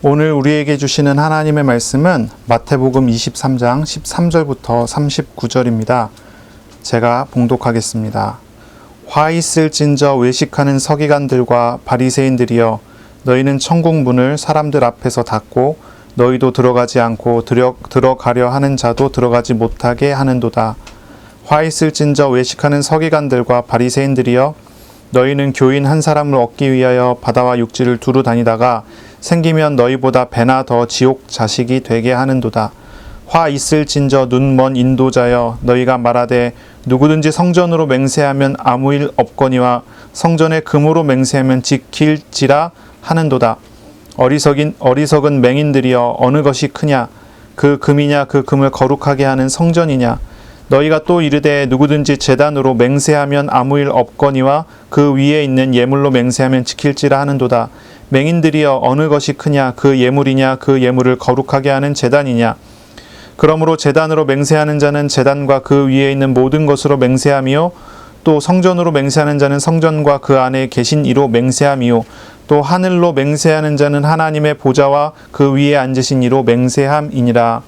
오늘 우리에게 주시는 하나님의 말씀은 마태복음 23장 13절부터 39절입니다. 제가 봉독하겠습니다. 화 있을진저 외식하는 서기관들과 바리새인들이여, 너희는 천국 문을 사람들 앞에서 닫고 너희도 들어가지 않고 들어가려 하는 자도 들어가지 못하게 하는도다. 화 있을진저 외식하는 서기관들과 바리새인들이여, 너희는 교인 한 사람을 얻기 위하여 바다와 육지를 두루 다니다가 생기면 너희보다 배나 더 지옥 자식이 되게 하는도다. 화 있을진저 눈먼 인도자여, 너희가 말하되 누구든지 성전으로 맹세하면 아무 일 없거니와 성전에 금으로 맹세하면 지킬지라 하는도다. 어리석은 맹인들이여, 어느 것이 크냐? 그 금이냐? 그 금을 거룩하게 하는 성전이냐? 너희가 또 이르되 누구든지 제단으로 맹세하면 아무 일 없거니와 그 위에 있는 예물로 맹세하면 지킬지라 하는도다. 맹인들이여, 어느 것이 크냐? 그 예물이냐? 그 예물을 거룩하게 하는 제단이냐? 그러므로 제단으로 맹세하는 자는 제단과 그 위에 있는 모든 것으로 맹세하며, 또 성전으로 맹세하는 자는 성전과 그 안에 계신 이로 맹세하며, 또 하늘로 맹세하는 자는 하나님의 보좌와 그 위에 앉으신 이로 맹세함이니라.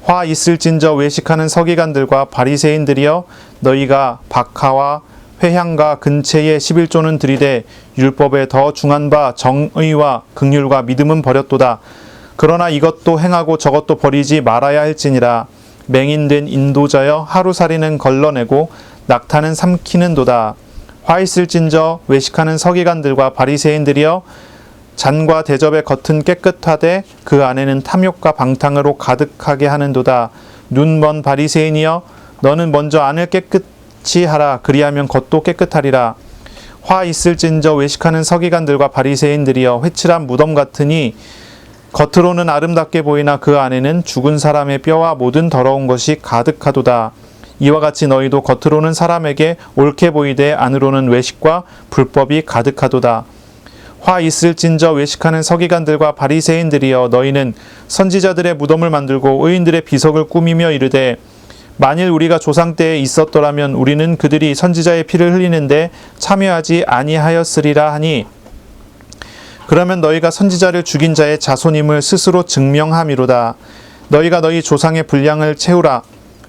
화 있을진저 외식하는 서기관들과 바리새인들이여, 너희가 박하와 회향과 근체에 11조는 들이되 율법에 더 중한 바 정의와 긍휼과 믿음은 버렸도다. 그러나 이것도 행하고 저것도 버리지 말아야 할지니라. 맹인된 인도자여, 하루살이는 걸러내고 낙타는 삼키는도다. 화 있을진저 외식하는 서기관들과 바리새인들이여, 잔과 대접의 겉은 깨끗하되 그 안에는 탐욕과 방탕으로 가득하게 하는도다. 눈먼 바리새인이여, 너는 먼저 안을 깨끗이 하라. 그리하면 겉도 깨끗하리라. 화 있을진저 외식하는 서기관들과 바리새인들이여, 회칠한 무덤 같으니 겉으로는 아름답게 보이나 그 안에는 죽은 사람의 뼈와 모든 더러운 것이 가득하도다. 이와 같이 너희도 겉으로는 사람에게 옳게 보이되 안으로는 외식과 불법이 가득하도다. 화 있을진저 외식하는 서기관들과 바리새인들이여, 너희는 선지자들의 무덤을 만들고 의인들의 비석을 꾸미며 이르되, 만일 우리가 조상 때에 있었더라면 우리는 그들이 선지자의 피를 흘리는데 참여하지 아니하였으리라 하니, 그러면 너희가 선지자를 죽인 자의 자손임을 스스로 증명함이로다. 너희가 너희 조상의 분량을 채우라.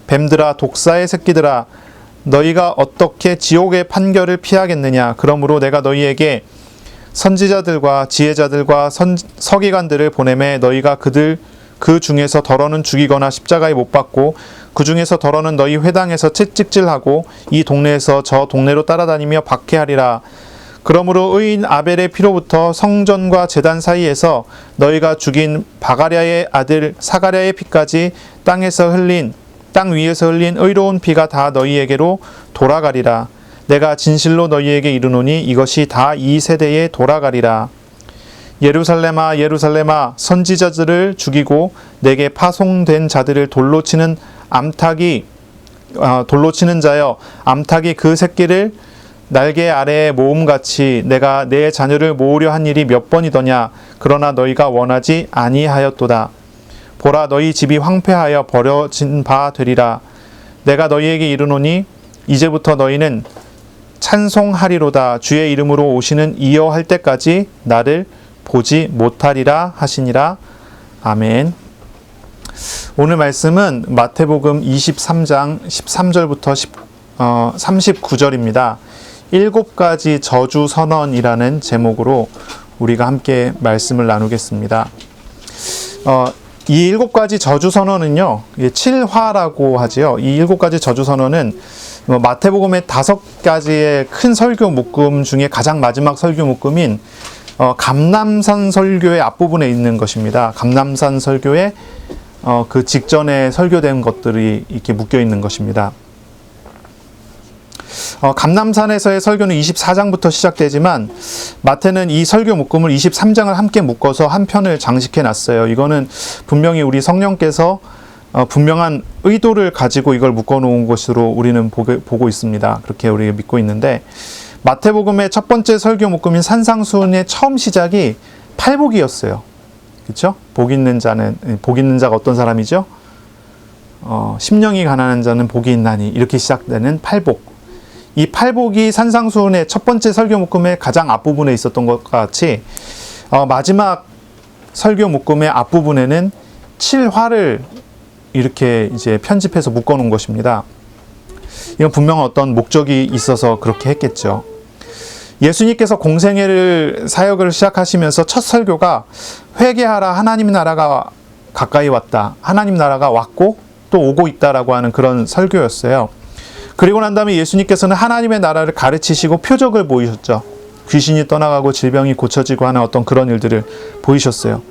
뱀들아, 독사의 새끼들아, 너희가 어떻게 지옥의 판결을 피하겠느냐? 그러므로 내가 너희에게 선지자들과 지혜자들과 서기관들을 보내매 너희가 그 중에서 더러는 죽이거나 십자가에 못 박고, 그 중에서 더러는 너희 회당에서 채찍질하고 이 동네에서 저 동네로 따라다니며 박해하리라. 그러므로 의인 아벨의 피로부터 성전과 제단 사이에서 너희가 죽인 바가랴의 아들 사가랴의 피까지 땅 위에서 흘린 의로운 피가 다 너희에게로 돌아가리라. 내가 진실로 너희에게 이르노니 이것이 다 이 세대에 돌아가리라. 예루살렘아, 예루살렘아, 선지자들을 죽이고 내게 파송된 자들을 돌로 치는 자여, 암탉이 그 새끼를 날개 아래에 모음같이 내가 내 자녀를 모으려 한 일이 몇 번이더냐? 그러나 너희가 원하지 아니하였도다. 보라, 너희 집이 황폐하여 버려진 바 되리라. 내가 너희에게 이르노니 이제부터 너희는 찬송하리로다. 주의 이름으로 오시는 이여 할 때까지 나를 보지 못하리라 하시니라. 아멘. 오늘 말씀은 마태복음 23장 13절부터 39절입니다. 7가지 저주 선언이라는 제목으로 우리가 함께 말씀을 나누겠습니다. 이 7가지 저주 선언은요, 7화라고 하지요. 이 7가지 저주 선언은 마태복음의 5가지의 큰 설교 묶음 중에 가장 마지막 설교 묶음인 감람산 설교의 앞부분에 있는 것입니다. 감람산 설교의 그 직전에 설교된 것들이 이렇게 묶여 있는 것입니다. 감람산에서의 설교는 24장부터 시작되지만 마태는 이 설교 묶음을 23장을 함께 묶어서 한 편을 장식해 놨어요. 이거는 분명히 우리 성령께서 분명한 의도를 가지고 이걸 묶어 놓은 것으로 우리는 보고 있습니다. 그렇게 우리가 믿고 있는데, 마태복음의 첫 번째 설교 묶음인 산상수훈의 처음 시작이 팔복이었어요. 그렇죠? 복 있는 자가 어떤 사람이죠? 심령이 가난한 자는 복이 있나니, 이렇게 시작되는 팔복. 이 팔복이 산상수훈의 첫 번째 설교 묶음의 가장 앞부분에 있었던 것과 같이 마지막 설교 묶음의 앞부분에는 7화를 이렇게 이제 편집해서 묶어 놓은 것입니다. 이건 분명 어떤 목적이 있어서 그렇게 했겠죠. 예수님께서 공생애를 사역을 시작하시면서 첫 설교가 회개하라, 하나님 나라가 가까이 왔다, 하나님 나라가 왔고 또 오고 있다라고 하는 그런 설교였어요. 그리고 난 다음에 예수님께서는 하나님의 나라를 가르치시고 표적을 보이셨죠. 귀신이 떠나가고 질병이 고쳐지고 하는 어떤 그런 일들을 보이셨어요.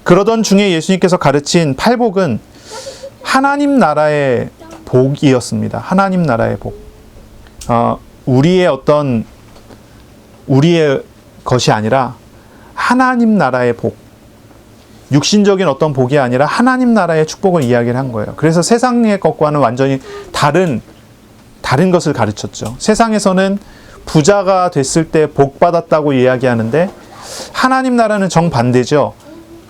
그러던 중에 예수님께서 가르친 팔복은 하나님 나라의 복이었습니다. 하나님 나라의 복. 우리의 것이 아니라 하나님 나라의 복. 육신적인 어떤 복이 아니라 하나님 나라의 축복을 이야기를 한 거예요. 그래서 세상의 것과는 완전히 다른 것을 가르쳤죠. 세상에서는 부자가 됐을 때 복 받았다고 이야기하는데 하나님 나라는 정반대죠.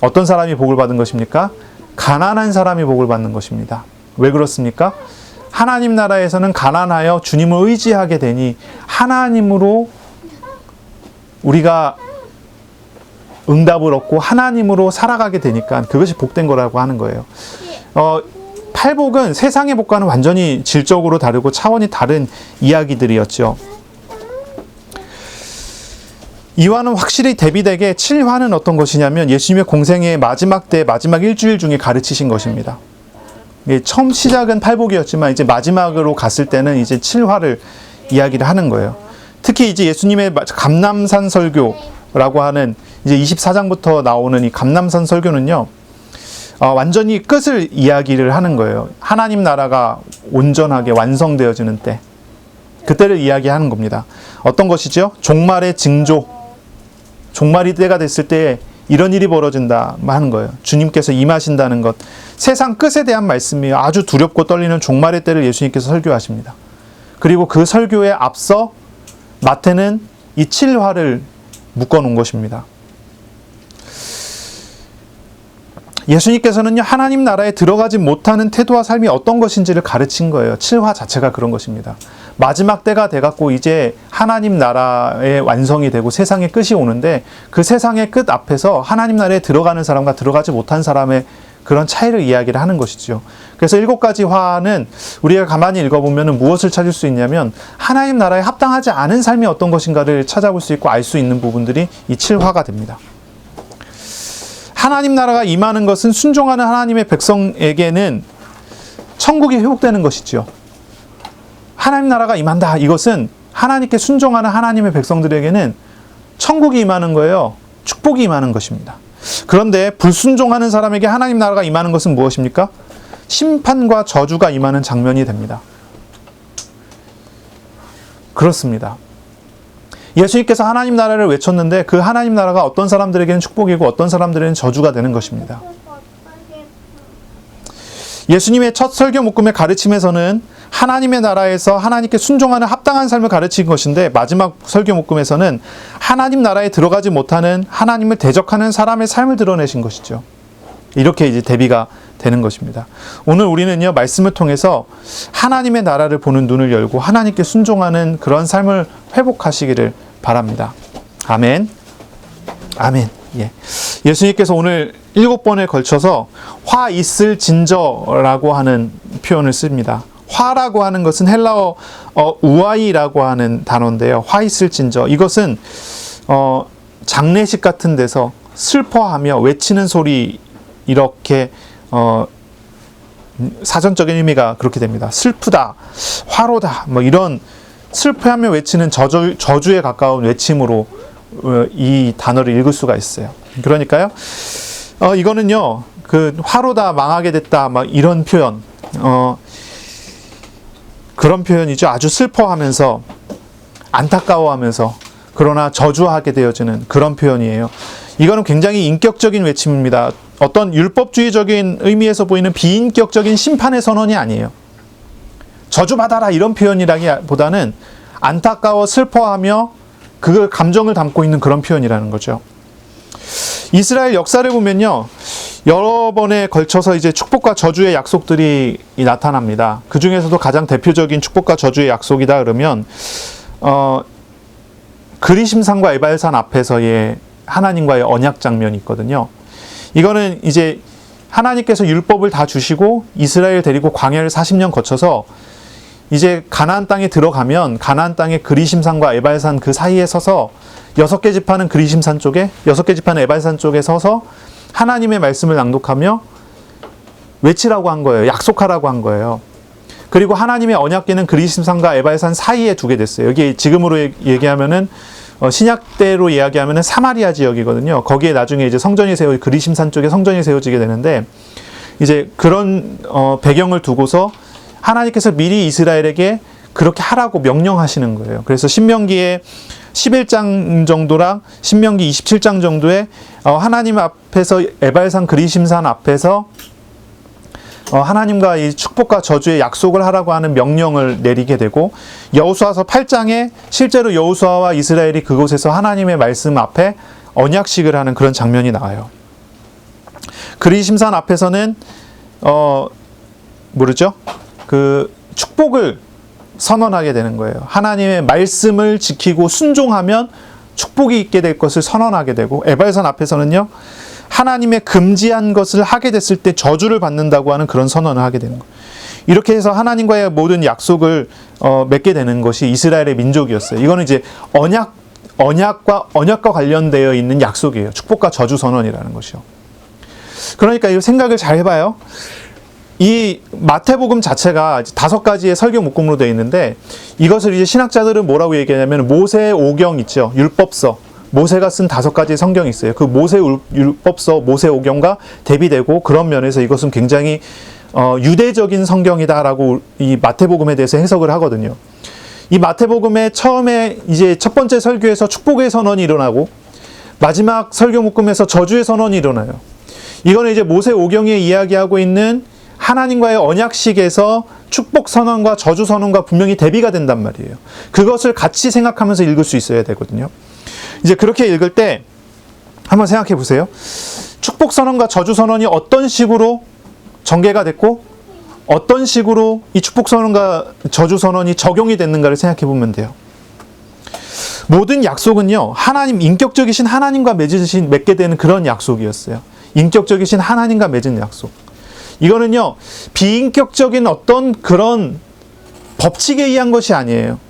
어떤 사람이 복을 받은 것입니까? 가난한 사람이 복을 받는 것입니다. 왜 그렇습니까? 하나님 나라에서는 가난하여 주님을 의지하게 되니 하나님으로 우리가 응답을 얻고 하나님으로 살아가게 되니까 그것이 복된 거라고 하는 거예요. 팔복은 세상의 복과는 완전히 질적으로 다르고 차원이 다른 이야기들이었죠. 2화는 확실히 대비되게 7화는 어떤 것이냐면 예수님의 공생의 마지막 때 마지막 일주일 중에 가르치신 것입니다. 처음 시작은 팔복이었지만 이제 마지막으로 갔을 때는 이제 7화를 이야기를 하는 거예요. 특히 이제 예수님의 감람산 설교라고 하는 이제 24장부터 나오는 이 감람산 설교는요, 완전히 끝을 이야기를 하는 거예요. 하나님 나라가 온전하게 완성되어지는 때, 그때를 이야기하는 겁니다. 어떤 것이죠? 종말의 징조, 종말이 때가 됐을 때 이런 일이 벌어진다 하는 거예요. 주님께서 임하신다는 것, 세상 끝에 대한 말씀이에요. 아주 두렵고 떨리는 종말의 때를 예수님께서 설교하십니다. 그리고 그 설교에 앞서 마태는 이 7화를 묶어놓은 것입니다. 예수님께서는요, 하나님 나라에 들어가지 못하는 태도와 삶이 어떤 것인지를 가르친 거예요. 7화 자체가 그런 것입니다. 마지막 때가 돼갖고 이제 하나님 나라의 완성이 되고 세상의 끝이 오는데 그 세상의 끝 앞에서 하나님 나라에 들어가는 사람과 들어가지 못한 사람의 그런 차이를 이야기를 하는 것이죠. 그래서 7가지 화는 우리가 가만히 읽어보면 무엇을 찾을 수 있냐면 하나님 나라에 합당하지 않은 삶이 어떤 것인가를 찾아볼 수 있고 알 수 있는 부분들이 이 7화가 됩니다. 하나님 나라가 임하는 것은 순종하는 하나님의 백성에게는 천국이 회복되는 것이죠. 하나님 나라가 임한다. 이것은 하나님께 순종하는 하나님의 백성들에게는 천국이 임하는 거예요. 축복이 임하는 것입니다. 그런데 불순종하는 사람에게 하나님 나라가 임하는 것은 무엇입니까? 심판과 저주가 임하는 장면이 됩니다. 그렇습니다. 예수님께서 하나님 나라를 외쳤는데 그 하나님 나라가 어떤 사람들에게는 축복이고 어떤 사람들에게는 저주가 되는 것입니다. 예수님의 첫 설교 묶음의 가르침에서는 하나님의 나라에서 하나님께 순종하는 합당한 삶을 가르친 것인데 마지막 설교 묶음에서는 하나님 나라에 들어가지 못하는 하나님을 대적하는 사람의 삶을 드러내신 것이죠. 이렇게 이제 대비가 되는 것입니다. 오늘 우리는요, 말씀을 통해서 하나님의 나라를 보는 눈을 열고 하나님께 순종하는 그런 삶을 회복하시기를 바랍니다. 아멘. 아멘. 예. 예수님께서 오늘 7번에 걸쳐서 화 있을 진저라고 하는 표현을 씁니다. 화라고 하는 것은 헬라어 우아이라고 하는 단어인데요. 화 있을 진저. 이것은 장례식 같은 데서 슬퍼하며 외치는 소리, 이렇게 사전적인 의미가 그렇게 됩니다. 슬프다, 화로다, 뭐 이런 슬퍼하며 외치는 저주에 가까운 외침으로 이 단어를 읽을 수가 있어요. 그러니까요, 이거는요, 그 화로다, 망하게 됐다, 막 이런 표현, 그런 표현이죠. 아주 슬퍼하면서 안타까워하면서 그러나 저주하게 되어지는 그런 표현이에요. 이거는 굉장히 인격적인 외침입니다. 어떤 율법주의적인 의미에서 보이는 비인격적인 심판의 선언이 아니에요. 저주받아라 이런 표현이라기보다는 안타까워 슬퍼하며 그 감정을 담고 있는 그런 표현이라는 거죠. 이스라엘 역사를 보면요, 여러 번에 걸쳐서 이제 축복과 저주의 약속들이 나타납니다. 그 중에서도 가장 대표적인 축복과 저주의 약속이다 그러면 그리심산과 에발산 앞에서의 하나님과의 언약 장면이 있거든요. 이거는 이제 하나님께서 율법을 다 주시고 이스라엘 데리고 광야를 40년 거쳐서 이제 가나안 땅에 들어가면 가나안 땅의 그리심산과 에발산 그 사이에 서서 6개 지파는 그리심산 쪽에, 6개 지파는 에발산 쪽에 서서 하나님의 말씀을 낭독하며 외치라고 한 거예요. 약속하라고 한 거예요. 그리고 하나님의 언약궤는 그리심산과 에발산 사이에 두게 됐어요. 여기 지금으로 얘기하면은 신약 때로 이야기하면은 사마리아 지역이거든요. 거기에 나중에 이제 성전이 그리심산 쪽에 성전이 세워지게 되는데, 이제 그런 배경을 두고서 하나님께서 미리 이스라엘에게 그렇게 하라고 명령하시는 거예요. 그래서 신명기에 11장 정도랑 신명기 27장 정도에 하나님 앞에서 에발산 그리심산 앞에서 하나님과 이 축복과 저주의 약속을 하라고 하는 명령을 내리게 되고, 여호수아서 8장에 실제로 여호수아와 이스라엘이 그곳에서 하나님의 말씀 앞에 언약식을 하는 그런 장면이 나와요. 그리심산 앞에서는 그 축복을 선언하게 되는 거예요. 하나님의 말씀을 지키고 순종하면 축복이 있게 될 것을 선언하게 되고, 에발산 앞에서는요, 하나님의 금지한 것을 하게 됐을 때 저주를 받는다고 하는 그런 선언을 하게 되는 거예요. 이렇게 해서 하나님과의 모든 약속을 맺게 되는 것이 이스라엘의 민족이었어요. 이거는 이제 언약과 관련되어 있는 약속이에요. 축복과 저주 선언이라는 것이요. 그러니까 이 생각을 잘 해봐요. 이 마태복음 자체가 5가지의 설교 목록으로 되어 있는데, 이것을 이제 신학자들은 뭐라고 얘기하냐면 모세오경 있죠. 율법서. 모세가 쓴 5가지의 성경이 있어요. 그 모세 율법서, 모세오경과 대비되고, 그런 면에서 이것은 굉장히 유대적인 성경이다라고 이 마태복음에 대해서 해석을 하거든요. 이 마태복음의 처음에 이제 첫 번째 설교에서 축복의 선언이 일어나고, 마지막 설교 묶음에서 저주의 선언이 일어나요. 이거는 이제 모세오경에 이야기하고 있는 하나님과의 언약식에서 축복 선언과 저주 선언과 분명히 대비가 된단 말이에요. 그것을 같이 생각하면서 읽을 수 있어야 되거든요. 이제 그렇게 읽을 때 한번 생각해 보세요. 축복 선언과 저주 선언이 어떤 식으로 전개가 됐고, 어떤 식으로 이 축복 선언과 저주 선언이 적용이 됐는가를 생각해 보면 돼요. 모든 약속은요, 인격적이신 하나님과 맺게 되는 그런 약속이었어요. 인격적이신 하나님과 맺은 약속. 이거는요, 비인격적인 어떤 그런 법칙에 의한 것이 아니에요.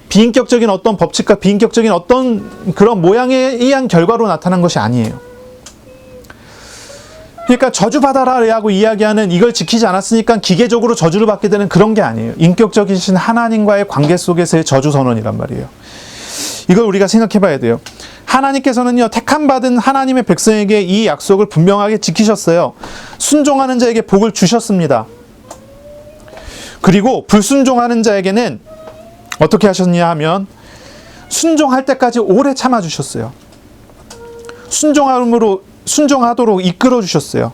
비인격적인 어떤 법칙과 비인격적인 어떤 그런 모양에 의한 결과로 나타난 것이 아니에요. 그러니까 저주받아라라고 이야기하는, 이걸 지키지 않았으니까 기계적으로 저주를 받게 되는 그런 게 아니에요. 인격적이신 하나님과의 관계 속에서의 저주 선언이란 말이에요. 이걸 우리가 생각해 봐야 돼요. 하나님께서는요, 택함받은 하나님의 백성에게 이 약속을 분명하게 지키셨어요. 순종하는 자에게 복을 주셨습니다. 그리고 불순종하는 자에게는 어떻게 하셨냐 하면 순종할 때까지 오래 참아주셨어요. 순종하도록 이끌어 주셨어요.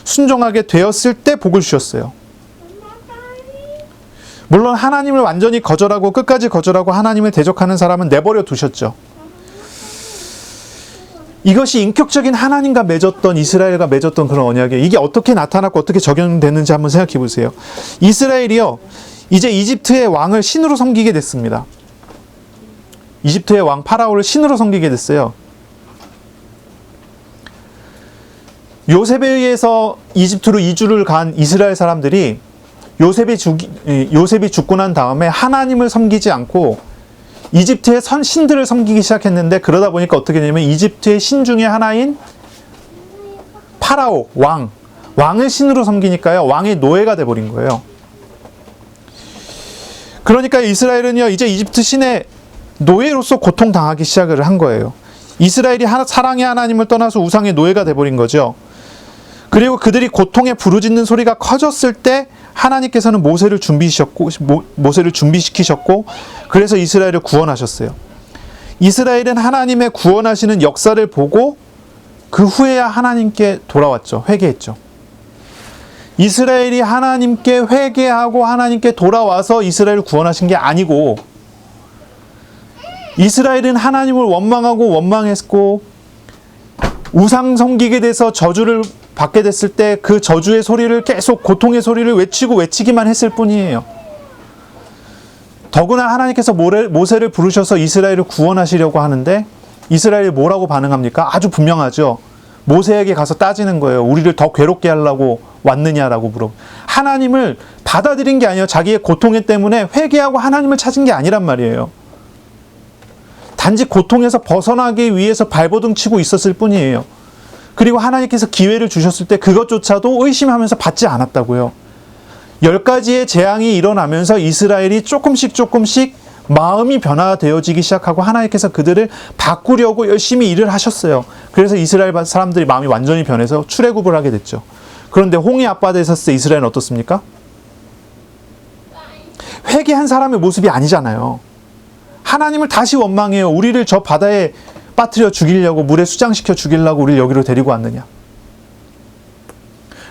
순종하게 되었을 때 복을 주셨어요. 물론 하나님을 완전히 거절하고 끝까지 거절하고 하나님을 대적하는 사람은 내버려 두셨죠. 이것이 인격적인 하나님과 맺었던, 이스라엘과 맺었던 그런 언약이에요. 이게 어떻게 나타났고 어떻게 적용됐는지 한번 생각해 보세요. 이스라엘이요, 이제 이집트의 왕을 신으로 섬기게 됐습니다. 이집트의 왕 파라오를 신으로 섬기게 됐어요. 요셉에 의해서 이집트로 이주를 간 이스라엘 사람들이 요셉이 죽고 난 다음에 하나님을 섬기지 않고 이집트의 신들을 섬기기 시작했는데, 그러다 보니까 어떻게 되냐면 이집트의 신 중에 하나인 파라오, 왕을 신으로 섬기니까요, 왕의 노예가 돼버린 거예요. 그러니까 이스라엘은요, 이제 이집트 신의 노예로서 고통당하기 시작을 한 거예요. 이스라엘이 사랑의 하나님을 떠나서 우상의 노예가 돼버린 거죠. 그리고 그들이 고통에 부르짖는 소리가 커졌을 때 하나님께서는 모세를 준비시키셨고, 그래서 이스라엘을 구원하셨어요. 이스라엘은 하나님의 구원하시는 역사를 보고 그 후에야 하나님께 돌아왔죠. 회개했죠. 이스라엘이 하나님께 회개하고 하나님께 돌아와서 이스라엘을 구원하신 게 아니고, 이스라엘은 하나님을 원망했고 우상 섬기게 돼서 저주를 받게 됐을 때 그 저주의 소리를 계속, 고통의 소리를 외치기만 했을 뿐이에요. 더구나 하나님께서 모세를 부르셔서 이스라엘을 구원하시려고 하는데 이스라엘이 뭐라고 반응합니까? 아주 분명하죠. 모세에게 가서 따지는 거예요. 우리를 더 괴롭게 하려고 왔느냐라고 물어. 하나님을 받아들인 게 아니에요. 자기의 고통 때문에 회개하고 하나님을 찾은 게 아니란 말이에요. 단지 고통에서 벗어나기 위해서 발버둥 치고 있었을 뿐이에요. 그리고 하나님께서 기회를 주셨을 때 그것조차도 의심하면서 받지 않았다고요. 10가지의 재앙이 일어나면서 이스라엘이 조금씩 마음이 변화되어지기 시작하고 하나님께서 그들을 바꾸려고 열심히 일을 하셨어요. 그래서 이스라엘 사람들이 마음이 완전히 변해서 출애굽을 하게 됐죠. 그런데 홍해 앞바다에 섰을 때 이스라엘은 어떻습니까? 회개한 사람의 모습이 아니잖아요. 하나님을 다시 원망해요. 우리를 저 바다에 빠뜨려 죽이려고, 물에 수장시켜 죽이려고 우리를 여기로 데리고 왔느냐.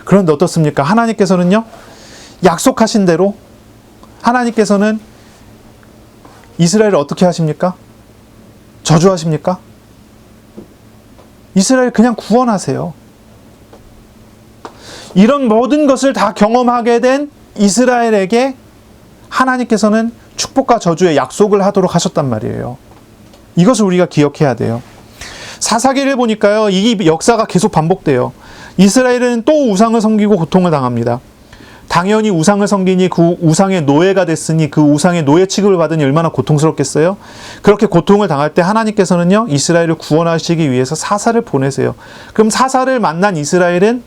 그런데 어떻습니까? 하나님께서는요, 약속하신 대로 하나님께서는 이스라엘을 어떻게 하십니까? 저주하십니까? 이스라엘 그냥 구원하세요. 이런 모든 것을 다 경험하게 된 이스라엘에게 하나님께서는 축복과 저주의 약속을 하도록 하셨단 말이에요. 이것을 우리가 기억해야 돼요. 사사기를 보니까요, 이 역사가 계속 반복돼요. 이스라엘은 또 우상을 섬기고 고통을 당합니다. 당연히 우상을 섬기니 그 우상의 노예가 됐으니 그 우상의 노예 취급을 받으니 얼마나 고통스럽겠어요? 그렇게 고통을 당할 때 하나님께서는요, 이스라엘을 구원하시기 위해서 사사를 보내세요. 그럼 사사를 만난 이스라엘은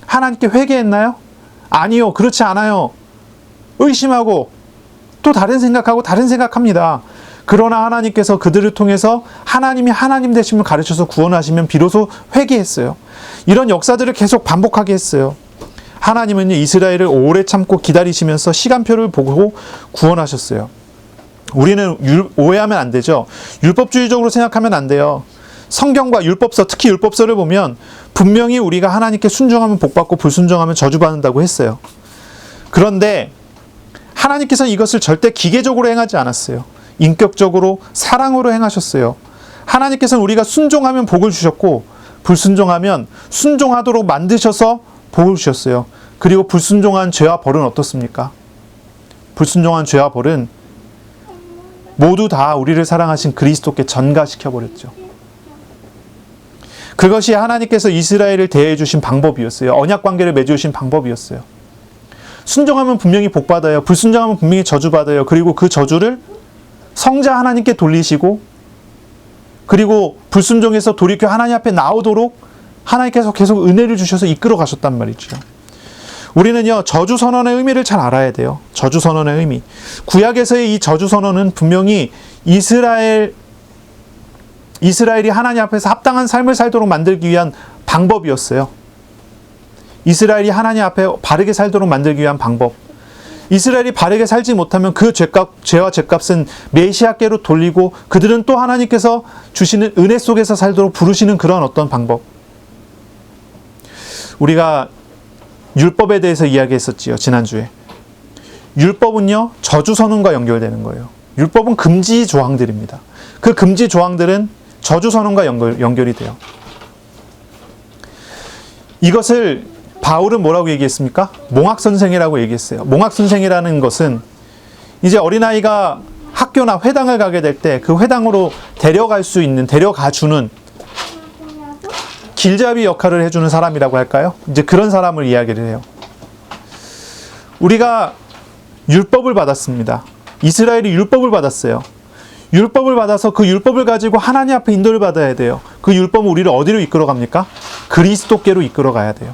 하나님께 회개했나요? 아니요, 그렇지 않아요. 의심하고 또 다른 생각합니다. 그러나 하나님께서 그들을 통해서 하나님이 하나님 되심을 가르쳐서 구원하시면 비로소 회개했어요. 이런 역사들을 계속 반복하게 했어요. 하나님은 이스라엘을 오래 참고 기다리시면서 시간표를 보고 구원하셨어요. 우리는 오해하면 안 되죠. 율법주의적으로 생각하면 안 돼요. 성경과 율법서, 특히 율법서를 보면 분명히 우리가 하나님께 순종하면 복받고 불순종하면 저주받는다고 했어요. 그런데 하나님께서는 이것을 절대 기계적으로 행하지 않았어요. 인격적으로 사랑으로 행하셨어요. 하나님께서는 우리가 순종하면 복을 주셨고 불순종하면 순종하도록 만드셔서 복을 주셨어요. 그리고 불순종한 죄와 벌은 어떻습니까? 불순종한 죄와 벌은 모두 다 우리를 사랑하신 그리스도께 전가시켜버렸죠. 그것이 하나님께서 이스라엘을 대해 주신 방법이었어요. 언약관계를 맺어주신 방법이었어요. 순종하면 분명히 복받아요. 불순종하면 분명히 저주받아요. 그리고 그 저주를 성자 하나님께 돌리시고, 그리고 불순종해서 돌이켜 하나님 앞에 나오도록 하나님께서 계속 은혜를 주셔서 이끌어 가셨단 말이죠. 우리는요, 저주 선언의 의미를 잘 알아야 돼요. 저주 선언의 의미. 구약에서의 이 저주 선언은 분명히 이스라엘이 하나님 앞에서 합당한 삶을 살도록 만들기 위한 방법이었어요. 이스라엘이 하나님 앞에 바르게 살도록 만들기 위한 방법. 이스라엘이 바르게 살지 못하면 그 죄와 죄값은 메시아께로 돌리고 그들은 또 하나님께서 주시는 은혜 속에서 살도록 부르시는 그런 어떤 방법. 우리가 율법에 대해서 이야기했었지요, 지난주에. 율법은요, 저주선언과 연결되는 거예요. 율법은 금지 조항들입니다. 그 금지 조항들은 저주선언과 연결이 돼요. 이것을 바울은 뭐라고 얘기했습니까? 몽학선생이라고 얘기했어요. 몽학선생이라는 것은 이제 어린아이가 학교나 회당을 가게 될 때 그 회당으로 데려가 주는 길잡이 역할을 해주는 사람이라고 할까요? 이제 그런 사람을 이야기를 해요. 우리가 율법을 받았습니다. 이스라엘이 율법을 받았어요. 율법을 받아서 그 율법을 가지고 하나님 앞에 인도를 받아야 돼요. 그 율법은 우리를 어디로 이끌어갑니까? 그리스도께로 이끌어가야 돼요.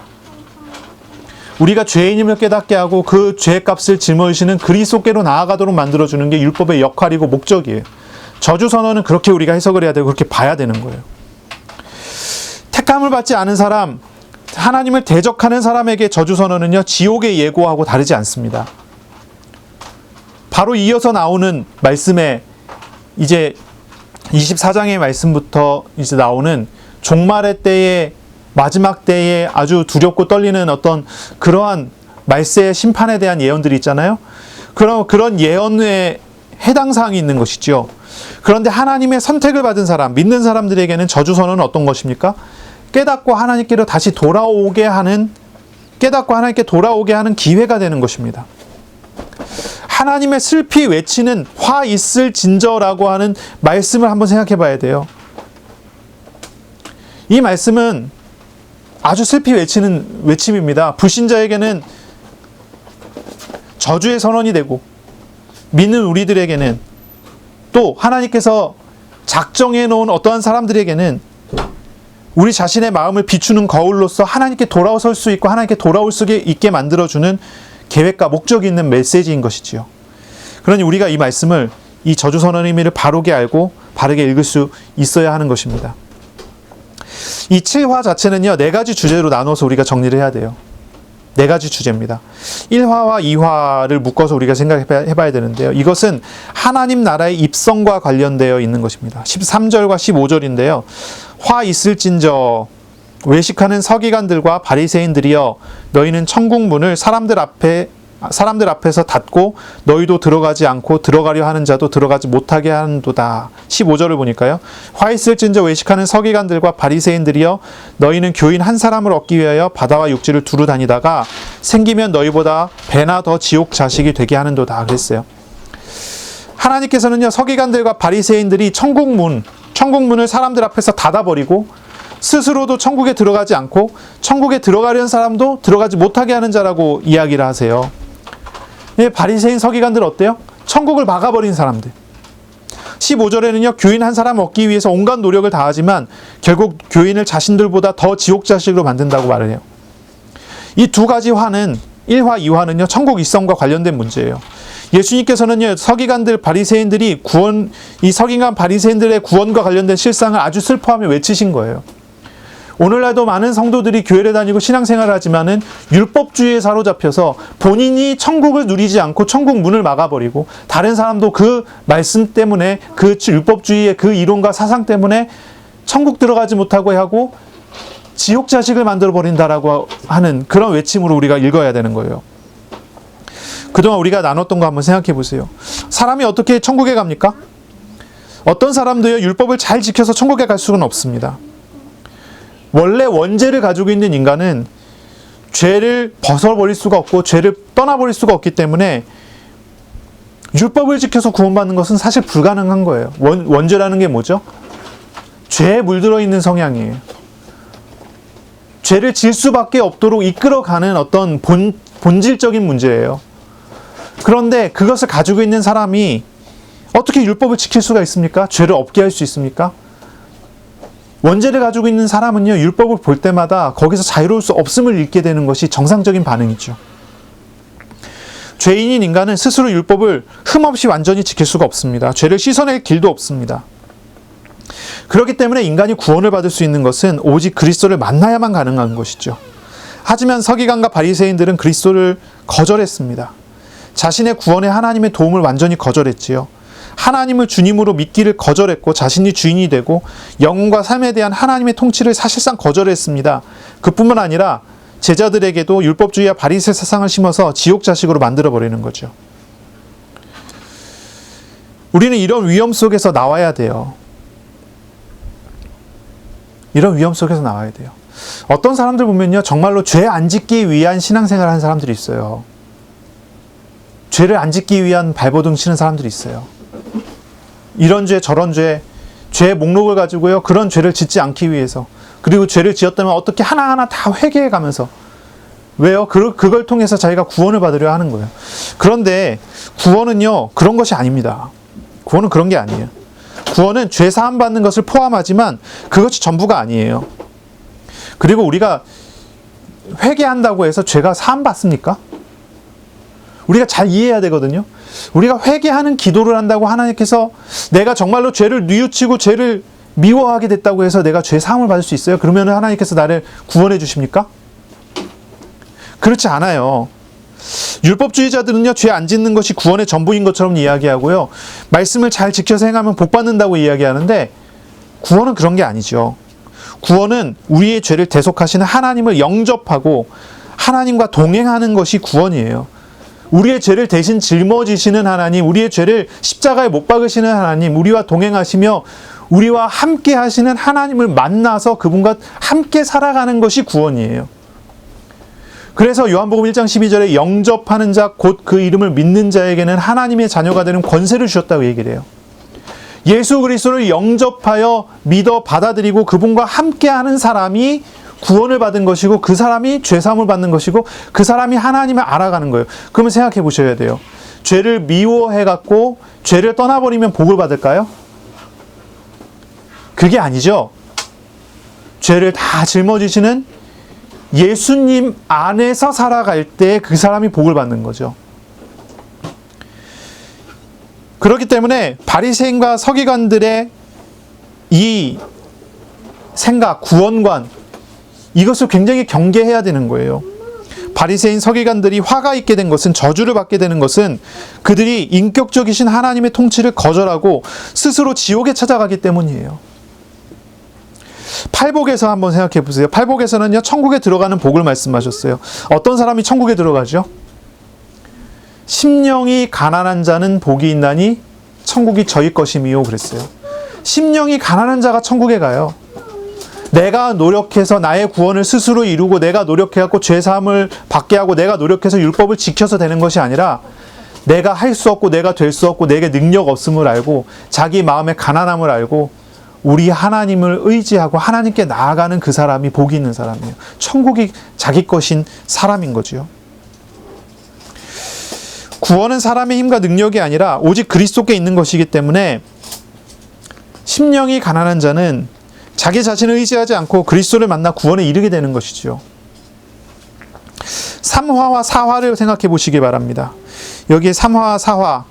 우리가 죄인임을 깨닫게 하고 그 죄값을 짊어지시는 그리스도께로 나아가도록 만들어주는 게 율법의 역할이고 목적이에요. 저주선언은 그렇게 우리가 해석을 해야 되고 그렇게 봐야 되는 거예요. 택함을 받지 않은 사람, 하나님을 대적하는 사람에게 저주선언은요, 지옥의 예고하고 다르지 않습니다. 바로 이어서 나오는 말씀에 이제 24장의 말씀부터 이제 나오는 종말의 때에, 마지막 때에 아주 두렵고 떨리는 어떤 그러한 말세의 심판에 대한 예언들이 있잖아요. 그런 예언에 해당 사항이 있는 것이죠. 그런데 하나님의 선택을 받은 사람, 믿는 사람들에게는 저주선언은 어떤 것입니까? 깨닫고 하나님께 돌아오게 하는 기회가 되는 것입니다. 하나님의 슬피 외치는 화 있을 진저라고 하는 말씀을 한번 생각해 봐야 돼요. 이 말씀은 아주 슬피 외치는 외침입니다. 불신자에게는 저주의 선언이 되고, 믿는 우리들에게는, 또 하나님께서 작정해 놓은 어떠한 사람들에게는 우리 자신의 마음을 비추는 거울로서 하나님께 돌아설 수 있고 하나님께 돌아올 수 있게 만들어주는 계획과 목적이 있는 메시지인 것이지요. 그러니 우리가 이 말씀을, 이 저주 선언의 의미를 바르게 알고 바르게 읽을 수 있어야 하는 것입니다. 이 7화 자체는요, 4가지 주제로 나눠서 우리가 정리를 해야 돼요. 4가지 주제입니다. 1화와 2화를 묶어서 우리가 생각해봐야 되는데요. 이것은 하나님 나라의 입성과 관련되어 있는 것입니다. 13절과 15절인데요. 화 있을진저 외식하는 서기관들과 바리새인들이여 너희는 천국 문을 사람들 앞에서 닫고 너희도 들어가지 않고 들어가려 하는 자도 들어가지 못하게 하는도다. 15절을 보니까요. 화 있을진저 외식하는 서기관들과 바리새인들이여 너희는 교인 한 사람을 얻기 위하여 바다와 육지를 두루 다니다가 생기면 너희보다 배나 더 지옥 자식이 되게 하는도다. 그랬어요. 하나님께서는요, 서기관들과 바리새인들이 천국문을 사람들 앞에서 닫아버리고 스스로도 천국에 들어가지 않고 천국에 들어가려는 사람도 들어가지 못하게 하는 자라고 이야기를 하세요. 바리새인 서기관들 어때요? 천국을 막아버린 사람들. 15절에는요, 교인 한 사람 얻기 위해서 온갖 노력을 다하지만 결국 교인을 자신들보다 더 지옥 자식으로 만든다고 말을 해요. 이 2가지 화는, 1화, 2화는요, 천국 입성과 관련된 문제예요. 예수님께서는요, 서기관들, 바리새인들이 이 서기관 바리새인들의 구원과 관련된 실상을 아주 슬퍼하며 외치신 거예요. 오늘날도 많은 성도들이 교회를 다니고 신앙생활을 하지만은 율법주의에 사로잡혀서 본인이 천국을 누리지 않고 천국 문을 막아버리고 다른 사람도 그 말씀 때문에, 그 율법주의의 그 이론과 사상 때문에 천국 들어가지 못하고 하고 지옥 자식을 만들어버린다라고 하는 그런 외침으로 우리가 읽어야 되는 거예요. 그동안 우리가 나눴던 거 한번 생각해 보세요. 사람이 어떻게 천국에 갑니까? 어떤 사람도요, 율법을 잘 지켜서 천국에 갈 수는 없습니다. 원래 원죄를 가지고 있는 인간은 죄를 벗어버릴 수가 없고 죄를 떠나버릴 수가 없기 때문에 율법을 지켜서 구원받는 것은 사실 불가능한 거예요. 원죄라는 게 뭐죠? 죄에 물들어 있는 성향이에요. 죄를 질 수밖에 없도록 이끌어가는 어떤 본질적인 문제예요. 그런데 그것을 가지고 있는 사람이 어떻게 율법을 지킬 수가 있습니까? 죄를 없게 할 수 있습니까? 원죄를 가지고 있는 사람은요, 율법을 볼 때마다 거기서 자유로울 수 없음을 읽게 되는 것이 정상적인 반응이죠. 죄인인 인간은 스스로 율법을 흠없이 완전히 지킬 수가 없습니다. 죄를 씻어낼 길도 없습니다. 그렇기 때문에 인간이 구원을 받을 수 있는 것은 오직 그리스도를 만나야만 가능한 것이죠. 하지만 서기관과 바리새인들은 그리스도를 거절했습니다. 자신의 구원에 하나님의 도움을 완전히 거절했지요. 하나님을 주님으로 믿기를 거절했고 자신이 주인이 되고 영혼과 삶에 대한 하나님의 통치를 사실상 거절했습니다. 그뿐만 아니라 제자들에게도 율법주의와 바리새 사상을 심어서 지옥 자식으로 만들어버리는 거죠. 우리는 이런 위험 속에서 나와야 돼요. 이런 위험 속에서 나와야 돼요. 어떤 사람들 보면요, 정말로 죄 안 짓기 위한 신앙생활을 하는 사람들이 있어요. 죄를 안 짓기 위한 발버둥 치는 사람들이 있어요. 이런 죄 저런 죄의 목록을 가지고요, 그런 죄를 짓지 않기 위해서, 그리고 죄를 지었다면 어떻게 하나하나 다 회개해 가면서, 왜요? 그걸 통해서 자기가 구원을 받으려 하는 거예요. 그런데 구원은요, 그런 것이 아닙니다. 구원은 그런 게 아니에요. 구원은 죄 사함 받는 것을 포함하지만 그것이 전부가 아니에요. 그리고 우리가 회개한다고 해서 죄가 사함 받습니까? 우리가 잘 이해해야 되거든요. 우리가 회개하는 기도를 한다고 하나님께서 내가 정말로 죄를 뉘우치고 죄를 미워하게 됐다고 해서 내가 죄 사함을 받을 수 있어요? 그러면 하나님께서 나를 구원해 주십니까? 그렇지 않아요. 율법주의자들은요, 죄 안 짓는 것이 구원의 전부인 것처럼 이야기하고요, 말씀을 잘 지켜서 행하면 복 받는다고 이야기하는데, 구원은 그런 게 아니죠. 구원은 우리의 죄를 대속하시는 하나님을 영접하고 하나님과 동행하는 것이 구원이에요. 우리의 죄를 대신 짊어지시는 하나님, 우리의 죄를 십자가에 못 박으시는 하나님, 우리와 동행하시며 우리와 함께 하시는 하나님을 만나서 그분과 함께 살아가는 것이 구원이에요. 그래서 요한복음 1장 12절에 영접하는 자 곧 그 이름을 믿는 자에게는 하나님의 자녀가 되는 권세를 주셨다고 얘기를 해요. 예수 그리스도를 영접하여 믿어 받아들이고 그분과 함께하는 사람이 구원을 받은 것이고 그 사람이 죄사함을 받는 것이고 그 사람이 하나님을 알아가는 거예요. 그러면 생각해 보셔야 돼요. 죄를 미워해갖고 죄를 떠나버리면 복을 받을까요? 그게 아니죠. 죄를 다 짊어지시는 예수님 안에서 살아갈 때 그 사람이 복을 받는 거죠. 그렇기 때문에 바리새인과 서기관들의 이 생각, 구원관, 이것을 굉장히 경계해야 되는 거예요. 바리새인 서기관들이 화가 있게 된 것은, 저주를 받게 되는 것은 그들이 인격적이신 하나님의 통치를 거절하고 스스로 지옥에 찾아가기 때문이에요. 팔복에서 한번 생각해 보세요. 팔복에서는요, 천국에 들어가는 복을 말씀하셨어요. 어떤 사람이 천국에 들어가죠? 심령이 가난한 자는 복이 있나니 천국이 저희 것임이요 그랬어요. 심령이 가난한 자가 천국에 가요. 내가 노력해서 나의 구원을 스스로 이루고 내가 노력해갖고 죄사함을 받게 하고 내가 노력해서 율법을 지켜서 되는 것이 아니라 내가 할 수 없고 내가 될 수 없고 내게 능력 없음을 알고 자기 마음의 가난함을 알고 우리 하나님을 의지하고 하나님께 나아가는 그 사람이 복이 있는 사람이에요. 천국이 자기 것인 사람인 거죠. 구원은 사람의 힘과 능력이 아니라 오직 그리스도께 있는 것이기 때문에 심령이 가난한 자는 자기 자신을 의지하지 않고 그리스도를 만나 구원에 이르게 되는 것이죠. 3화와 4화를 생각해 보시기 바랍니다. 여기에 3화와 4화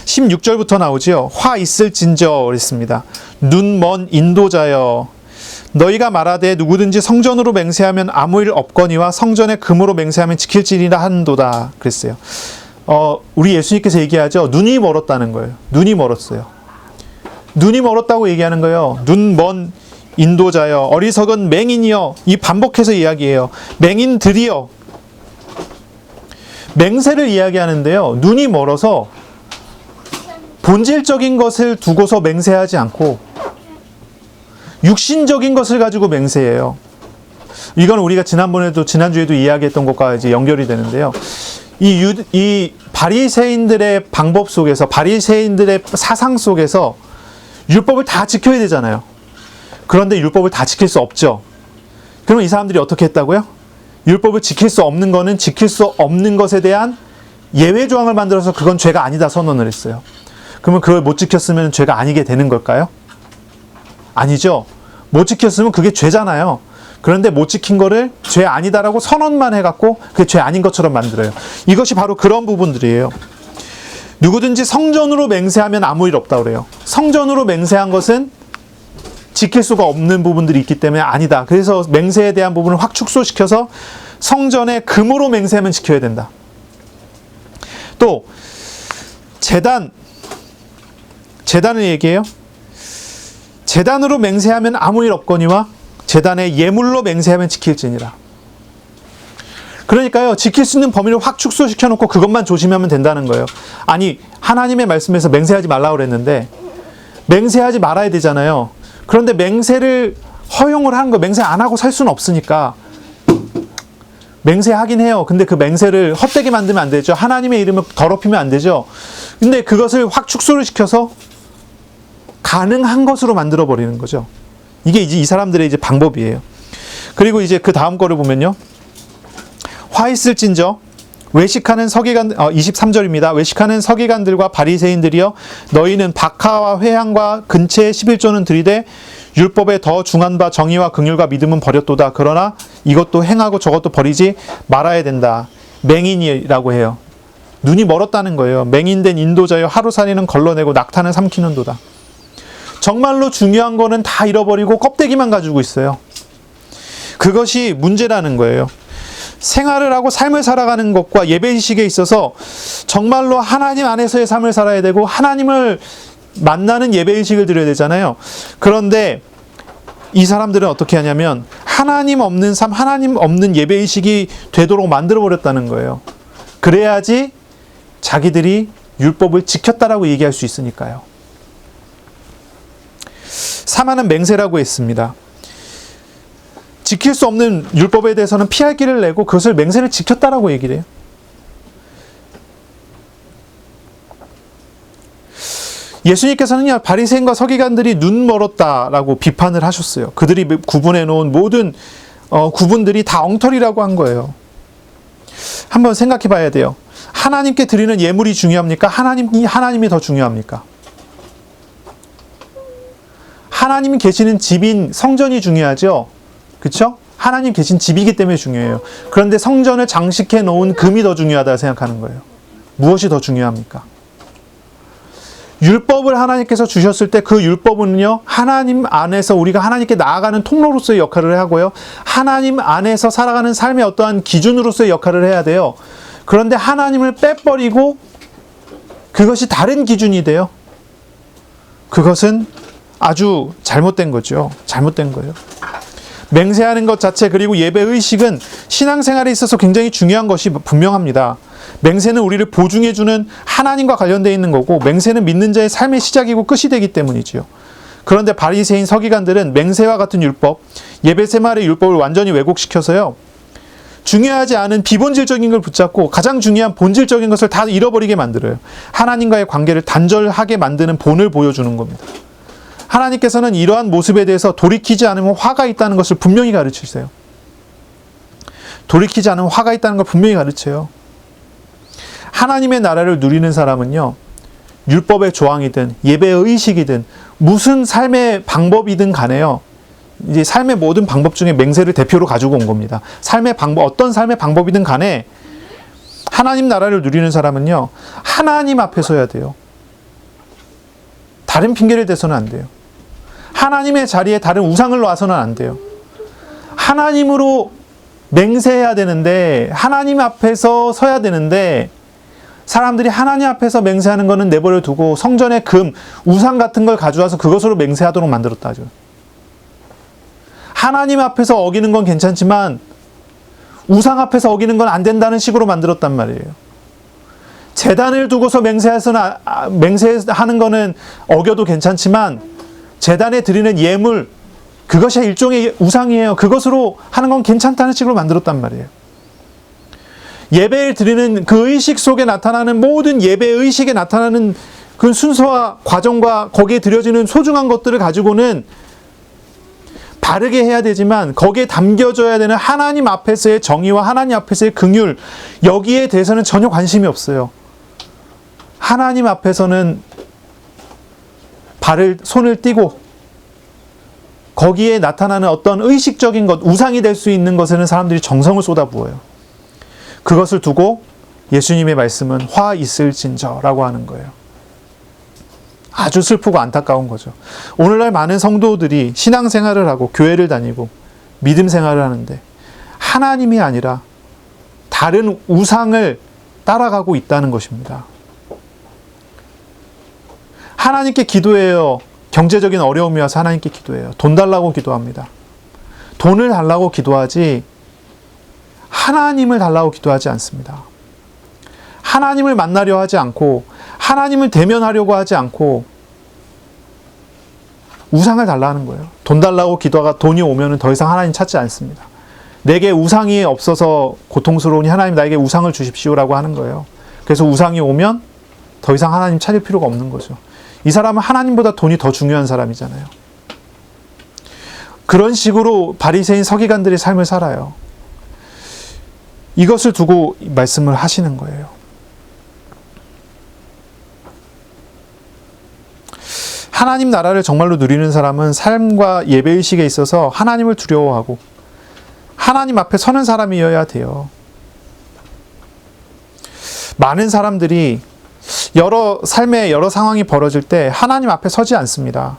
16절부터 나오지요. 화 있을진저 그랬습니다. 눈 먼 인도자여 너희가 말하되 누구든지 성전으로 맹세하면 아무 일 없거니와 성전에 금으로 맹세하면 지킬지리라 한도다 그랬어요. 우리 예수님께서 얘기하죠. 눈이 멀었다는 거예요. 눈이 멀었어요. 눈이 멀었다고 얘기하는 거예요. 눈 먼 인도자여 어리석은 맹인이여 이 반복해서 이야기해요. 맹인들이여 맹세를 이야기하는데요. 눈이 멀어서 본질적인 것을 두고서 맹세하지 않고 육신적인 것을 가지고 맹세해요. 이건 우리가 지난주에도 이야기했던 것과 이제 연결이 되는데요. 이 바리새인들의 방법 속에서, 바리새인들의 사상 속에서 율법을 다 지켜야 되잖아요. 그런데 율법을 다 지킬 수 없죠. 그럼 이 사람들이 어떻게 했다고요? 율법을 지킬 수 없는 거는 지킬 수 없는 것에 대한 예외 조항을 만들어서 그건 죄가 아니다 선언을 했어요. 그러면 그걸 못 지켰으면 죄가 아니게 되는 걸까요? 아니죠. 못 지켰으면 그게 죄잖아요. 그런데 못 지킨 거를 죄 아니다라고 선언만 해갖고 그게 죄 아닌 것처럼 만들어요. 이것이 바로 그런 부분들이에요. 누구든지 성전으로 맹세하면 아무 일 없다고 그래요. 성전으로 맹세한 것은 지킬 수가 없는 부분들이 있기 때문에 아니다. 그래서 맹세에 대한 부분을 확 축소시켜서 성전에 금으로 맹세하면 지켜야 된다. 또 제단을 얘기해요. 제단으로 맹세하면 아무 일 없거니와 제단의 예물로 맹세하면 지킬지니라. 그러니까요, 지킬 수 있는 범위를 확 축소시켜 놓고 그것만 조심하면 된다는 거예요. 아니, 하나님의 말씀에서 맹세하지 말라고 그랬는데 맹세하지 말아야 되잖아요. 그런데 맹세를 허용을 하는 거, 맹세 안 하고 살 수는 없으니까 맹세하긴 해요. 근데 그 맹세를 헛되게 만들면 안 되죠. 하나님의 이름을 더럽히면 안 되죠. 근데 그것을 확 축소를 시켜서 가능한 것으로 만들어 버리는 거죠. 이게 이제 이 사람들의 이제 방법이에요. 그리고 이제 그 다음 거를 보면요. 화 있을진저 외식하는 서기관 23절입니다. 외식하는 서기관들과 바리새인들이여 너희는 박하와 회향과 근체의 11조는 들이되 율법에 더 중한 바 정의와 긍휼과 믿음은 버렸도다. 그러나 이것도 행하고 저것도 버리지 말아야 된다. 맹인이라고 해요. 눈이 멀었다는 거예요. 맹인된 인도자여 하루살이는 걸러내고 낙타는 삼키는도다. 정말로 중요한 거는 다 잃어버리고 껍데기만 가지고 있어요. 그것이 문제라는 거예요. 생활을 하고 삶을 살아가는 것과 예배의식에 있어서 정말로 하나님 안에서의 삶을 살아야 되고 하나님을 만나는 예배의식을 드려야 되잖아요. 그런데 이 사람들은 어떻게 하냐면 하나님 없는 삶, 하나님 없는 예배의식이 되도록 만들어버렸다는 거예요. 그래야지 자기들이 율법을 지켰다라고 얘기할 수 있으니까요. 3화는 맹세라고 했습니다. 지킬 수 없는 율법에 대해서는 피할 길을 내고 그것을 맹세를 지켰다라고 얘기를 해요. 예수님께서는 바리새인과 서기관들이 눈 멀었다라고 비판을 하셨어요. 그들이 구분해 놓은 모든 구분들이 다 엉터리라고 한 거예요. 한번 생각해 봐야 돼요. 하나님께 드리는 예물이 중요합니까? 하나님이 더 중요합니까? 하나님이 계시는 집인 성전이 중요하죠? 그렇죠? 하나님 계신 집이기 때문에 중요해요. 그런데 성전을 장식해 놓은 금이 더 중요하다고 생각하는 거예요. 무엇이 더 중요합니까? 율법을 하나님께서 주셨을 때 그 율법은요, 하나님 안에서 우리가 하나님께 나아가는 통로로서의 역할을 하고요, 하나님 안에서 살아가는 삶의 어떠한 기준으로서의 역할을 해야 돼요. 그런데 하나님을 빼버리고 그것이 다른 기준이 돼요. 그것은 아주 잘못된 거죠. 잘못된 거예요. 맹세하는 것 자체, 그리고 예배의식은 신앙생활에 있어서 굉장히 중요한 것이 분명합니다. 맹세는 우리를 보증해주는 하나님과 관련되어 있는 거고, 맹세는 믿는 자의 삶의 시작이고 끝이 되기 때문이지요. 그런데 바리새인 서기관들은 맹세와 같은 율법, 예배 생활의 율법을 완전히 왜곡시켜서요, 중요하지 않은 비본질적인 걸 붙잡고 가장 중요한 본질적인 것을 다 잃어버리게 만들어요. 하나님과의 관계를 단절하게 만드는 본을 보여주는 겁니다. 하나님께서는 이러한 모습에 대해서 돌이키지 않으면 화가 있다는 것을 분명히 가르치세요. 돌이키지 않으면 화가 있다는 걸 분명히 가르쳐요. 하나님의 나라를 누리는 사람은요, 율법의 조항이든 예배의 의식이든 무슨 삶의 방법이든 간에요, 이제 삶의 모든 방법 중에 맹세를 대표로 가지고 온 겁니다. 삶의 방법, 어떤 삶의 방법이든 간에 하나님 나라를 누리는 사람은요, 하나님 앞에 서야 돼요. 다른 핑계를 대서는 안 돼요. 하나님의 자리에 다른 우상을 놔서는 안 돼요. 하나님으로 맹세해야 되는데, 하나님 앞에서 서야 되는데, 사람들이 하나님 앞에서 맹세하는 거는 내버려 두고 성전의 금, 우상 같은 걸 가져와서 그것으로 맹세하도록 만들었다죠. 하나님 앞에서 어기는 건 괜찮지만 우상 앞에서 어기는 건 안 된다는 식으로 만들었단 말이에요. 제단을 두고서 맹세하는 거는 어겨도 괜찮지만 제단에 드리는 예물, 그것이 일종의 우상이에요. 그것으로 하는 건 괜찮다는 식으로 만들었단 말이에요. 예배를 드리는 그 의식 속에 나타나는 모든 예배 의식에 나타나는 그 순서와 과정과 거기에 드려지는 소중한 것들을 가지고는 바르게 해야 되지만 거기에 담겨져야 되는 하나님 앞에서의 정의와 하나님 앞에서의 긍휼, 여기에 대해서는 전혀 관심이 없어요. 하나님 앞에서는 손을 띄고 거기에 나타나는 어떤 의식적인 것, 우상이 될 수 있는 것에는 사람들이 정성을 쏟아부어요. 그것을 두고 예수님의 말씀은 화 있을진저라고 하는 거예요. 아주 슬프고 안타까운 거죠. 오늘날 많은 성도들이 신앙생활을 하고 교회를 다니고 믿음 생활을 하는데 하나님이 아니라 다른 우상을 따라가고 있다는 것입니다. 하나님께 기도해요. 경제적인 어려움이 와서 하나님께 기도해요. 돈 달라고 기도합니다. 돈을 달라고 기도하지 하나님을 달라고 기도하지 않습니다. 하나님을 만나려 하지 않고 하나님을 대면하려고 하지 않고 우상을 달라는 거예요. 돈 달라고 기도하가 돈이 오면 더 이상 하나님 찾지 않습니다. 내게 우상이 없어서 고통스러우니 하나님 나에게 우상을 주십시오라고 하는 거예요. 그래서 우상이 오면 더 이상 하나님 찾을 필요가 없는 거죠. 이 사람은 하나님보다 돈이 더 중요한 사람이잖아요. 그런 식으로 바리새인 서기관들의 삶을 살아요. 이것을 두고 말씀을 하시는 거예요. 하나님 나라를 정말로 누리는 사람은 삶과 예배의식에 있어서 하나님을 두려워하고 하나님 앞에 서는 사람이어야 돼요. 많은 사람들이 삶의 여러 상황이 벌어질 때 하나님 앞에 서지 않습니다.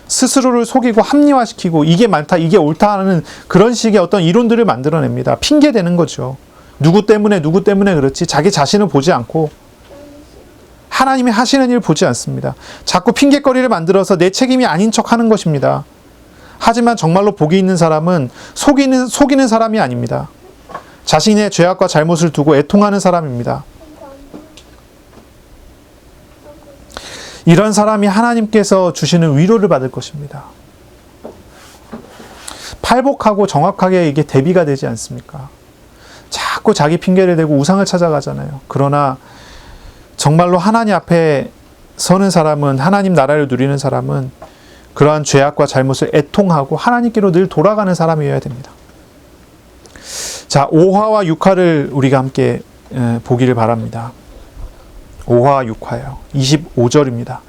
스스로를 속이고 합리화시키고 이게 많다, 이게 옳다 하는 그런 식의 어떤 이론들을 만들어냅니다. 핑계대는 거죠. 누구 때문에 그렇지, 자기 자신을 보지 않고 하나님이 하시는 일을 보지 않습니다. 자꾸 핑계거리를 만들어서 내 책임이 아닌 척 하는 것입니다. 하지만 정말로 복이 있는 사람은 속이는 사람이 아닙니다. 자신의 죄악과 잘못을 두고 애통하는 사람입니다. 이런 사람이 하나님께서 주시는 위로를 받을 것입니다. 팔복하고 정확하게 이게 대비가 되지 않습니까? 자꾸 자기 핑계를 대고 우상을 찾아가잖아요. 그러나 정말로 하나님 앞에 서는 사람은, 하나님 나라를 누리는 사람은 그러한 죄악과 잘못을 애통하고 하나님께로 늘 돌아가는 사람이어야 됩니다. 자, 5화와 6화를 우리가 함께 보기를 바랍니다. 5화 6화요. 25절입니다.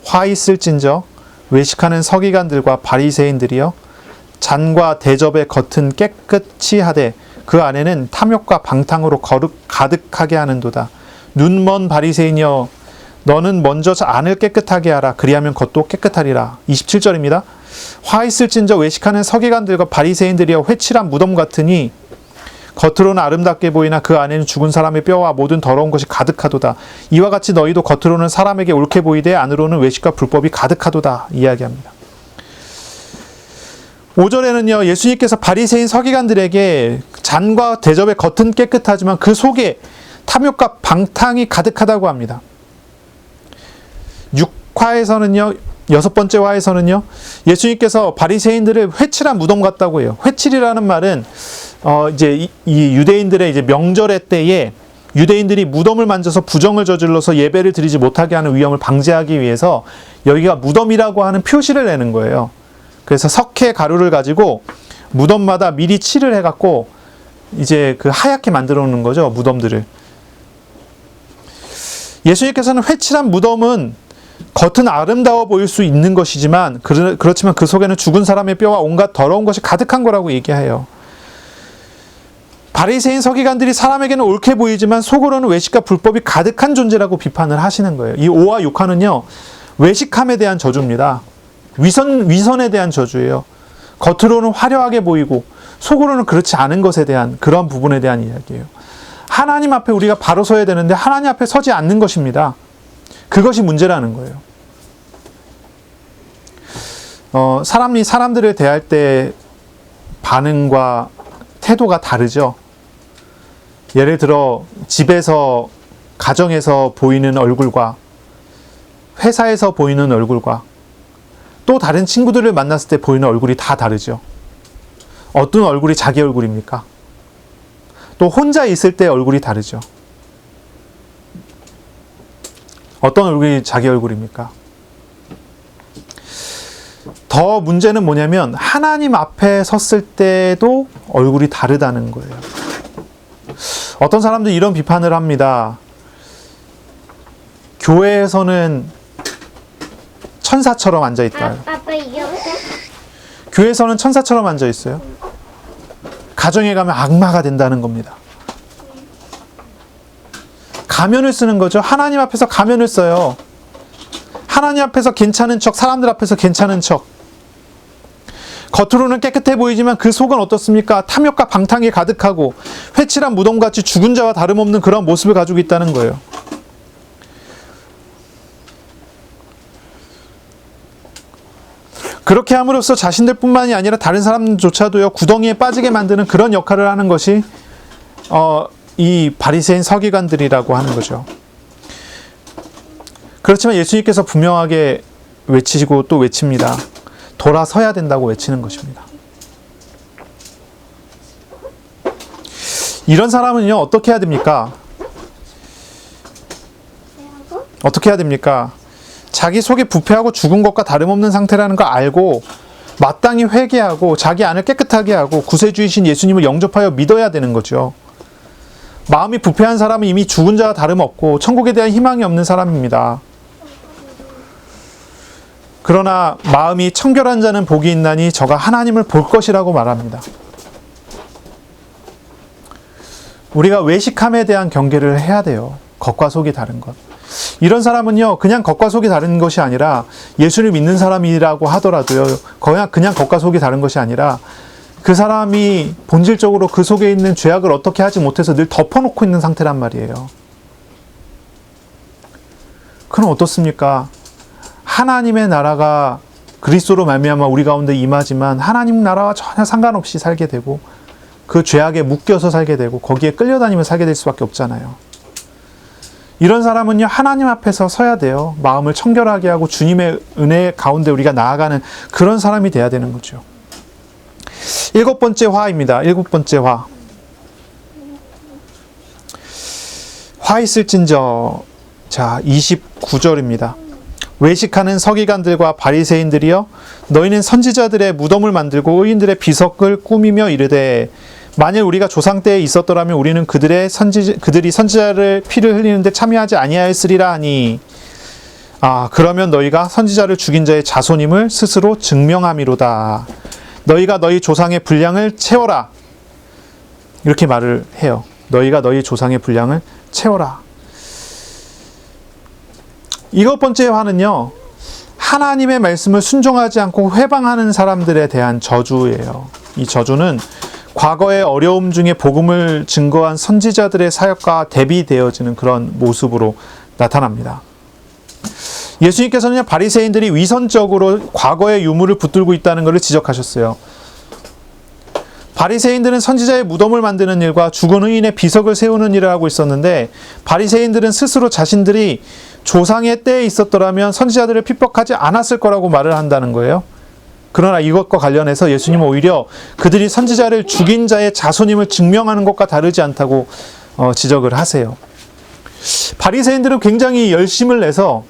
화 있을진저 외식하는 서기관들과 바리새인들이여 잔과 대접의 겉은 깨끗이 하되 그 안에는 탐욕과 방탕으로 가득하게 하는도다. 눈먼 바리새인이여 너는 먼저 안을 깨끗하게 하라. 그리하면 겉도 깨끗하리라. 27절입니다. 화 있을진저 외식하는 서기관들과 바리새인들이여 회칠한 무덤 같으니 겉으로는 아름답게 보이나 그 안에는 죽은 사람의 뼈와 모든 더러운 것이 가득하도다. 이와 같이 너희도 겉으로는 사람에게 옳게 보이되 안으로는 외식과 불법이 가득하도다. 이야기합니다. 5절에는요. 예수님께서 바리새인 서기관들에게 잔과 대접의 겉은 깨끗하지만 그 속에 탐욕과 방탕이 가득하다고 합니다. 6화에서는요. 6번째 화에서는요. 예수님께서 바리새인들을 회칠한 무덤 같다고 해요. 회칠이라는 말은 이제 이 유대인들의 이제 명절의 때에 유대인들이 무덤을 만져서 부정을 저질러서 예배를 드리지 못하게 하는 위험을 방지하기 위해서 여기가 무덤이라고 하는 표시를 내는 거예요. 그래서 석회 가루를 가지고 무덤마다 미리 칠을 해갖고 이제 그 하얗게 만들어 놓는 거죠. 무덤들을. 예수님께서는 회칠한 무덤은 겉은 아름다워 보일 수 있는 것이지만 그렇지만 그 속에는 죽은 사람의 뼈와 온갖 더러운 것이 가득한 거라고 얘기해요. 바리새인 서기관들이 사람에게는 옳게 보이지만 속으로는 외식과 불법이 가득한 존재라고 비판을 하시는 거예요. 이 5와 6화는요. 외식함에 대한 저주입니다. 위선에 대한 저주예요. 겉으로는 화려하게 보이고 속으로는 그렇지 않은 것에 대한 그런 부분에 대한 이야기예요. 하나님 앞에 우리가 바로 서야 되는데 하나님 앞에 서지 않는 것입니다. 그것이 문제라는 거예요. 사람들을 대할 때 반응과 태도가 다르죠. 예를 들어 집에서, 가정에서 보이는 얼굴과 회사에서 보이는 얼굴과 또 다른 친구들을 만났을 때 보이는 얼굴이 다 다르죠. 어떤 얼굴이 자기 얼굴입니까? 또 혼자 있을 때 얼굴이 다르죠. 어떤 얼굴이 자기 얼굴입니까? 더 문제는 뭐냐면 하나님 앞에 섰을 때도 얼굴이 다르다는 거예요. 어떤 사람들이 이런 비판을 합니다. 교회에서는 천사처럼 앉아있다. 아빠 이게 어때? 교회에서는 천사처럼 앉아있어요. 가정에 가면 악마가 된다는 겁니다. 가면을 쓰는 거죠. 하나님 앞에서 가면을 써요. 하나님 앞에서 괜찮은 척, 사람들 앞에서 괜찮은 척. 겉으로는 깨끗해 보이지만 그 속은 어떻습니까? 탐욕과 방탕이 가득하고 회칠한 무덤같이 죽은 자와 다름없는 그런 모습을 가지고 있다는 거예요. 그렇게 함으로써 자신들뿐만이 아니라 다른 사람조차도요 구덩이에 빠지게 만드는 그런 역할을 하는 것이 이 바리새인 서기관들이라고 하는 거죠. 그렇지만 예수님께서 분명하게 외치시고 또 외칩니다. 돌아서야 된다고 외치는 것입니다. 이런 사람은요 어떻게 해야 됩니까? 어떻게 해야 됩니까? 자기 속에 부패하고 죽은 것과 다름없는 상태라는 걸 알고 마땅히 회개하고 자기 안을 깨끗하게 하고 구세주이신 예수님을 영접하여 믿어야 되는 거죠. 마음이 부패한 사람은 이미 죽은 자와 다름없고 천국에 대한 희망이 없는 사람입니다. 그러나 마음이 청결한 자는 복이 있나니 저가 하나님을 볼 것이라고 말합니다. 우리가 외식함에 대한 경계를 해야 돼요. 겉과 속이 다른 것. 이런 사람은요 그냥 겉과 속이 다른 것이 아니라 예수를 믿는 사람이라고 하더라도요 그냥 겉과 속이 다른 것이 아니라 그 사람이 본질적으로 그 속에 있는 죄악을 어떻게 하지 못해서 늘 덮어놓고 있는 상태란 말이에요. 그럼 어떻습니까? 하나님의 나라가 그리스도로 말미암아 우리 가운데 임하지만 하나님 나라와 전혀 상관없이 살게 되고 그 죄악에 묶여서 살게 되고 거기에 끌려다니며 살게 될 수밖에 없잖아요. 이런 사람은요 하나님 앞에서 서야 돼요. 마음을 청결하게 하고 주님의 은혜 가운데 우리가 나아가는 그런 사람이 돼야 되는 거죠. 7번째 화입니다. 7번째 화. 화 있을진저. 자, 29절입니다. 외식하는 서기관들과 바리새인들이여, 너희는 선지자들의 무덤을 만들고 의인들의 비석을 꾸미며 이르되, 만일 우리가 조상 때에 있었더라면 우리는 그들이 선지자를 피를 흘리는데 참여하지 아니하였으리라 하니, 그러면 너희가 선지자를 죽인 자의 자손임을 스스로 증명함이로다. 너희가 너희 조상의 분량을 채워라. 이렇게 말을 해요. 너희가 너희 조상의 분량을 채워라. 이것 번째 화는요, 하나님의 말씀을 순종하지 않고 회방하는 사람들에 대한 저주예요. 이 저주는 과거의 어려움 중에 복음을 증거한 선지자들의 사역과 대비되어지는 그런 모습으로 나타납니다. 예수님께서는 바리새인들이 위선적으로 과거의 유물을 붙들고 있다는 것을 지적하셨어요. 바리새인들은 선지자의 무덤을 만드는 일과 죽은 의인의 비석을 세우는 일을 하고 있었는데, 바리새인들은 스스로 자신들이 조상의 때에 있었더라면 선지자들을 핍박하지 않았을 거라고 말을 한다는 거예요. 그러나 이것과 관련해서 예수님은 오히려 그들이 선지자를 죽인 자의 자손임을 증명하는 것과 다르지 않다고 지적을 하세요. 바리새인들은 굉장히 열심을 내서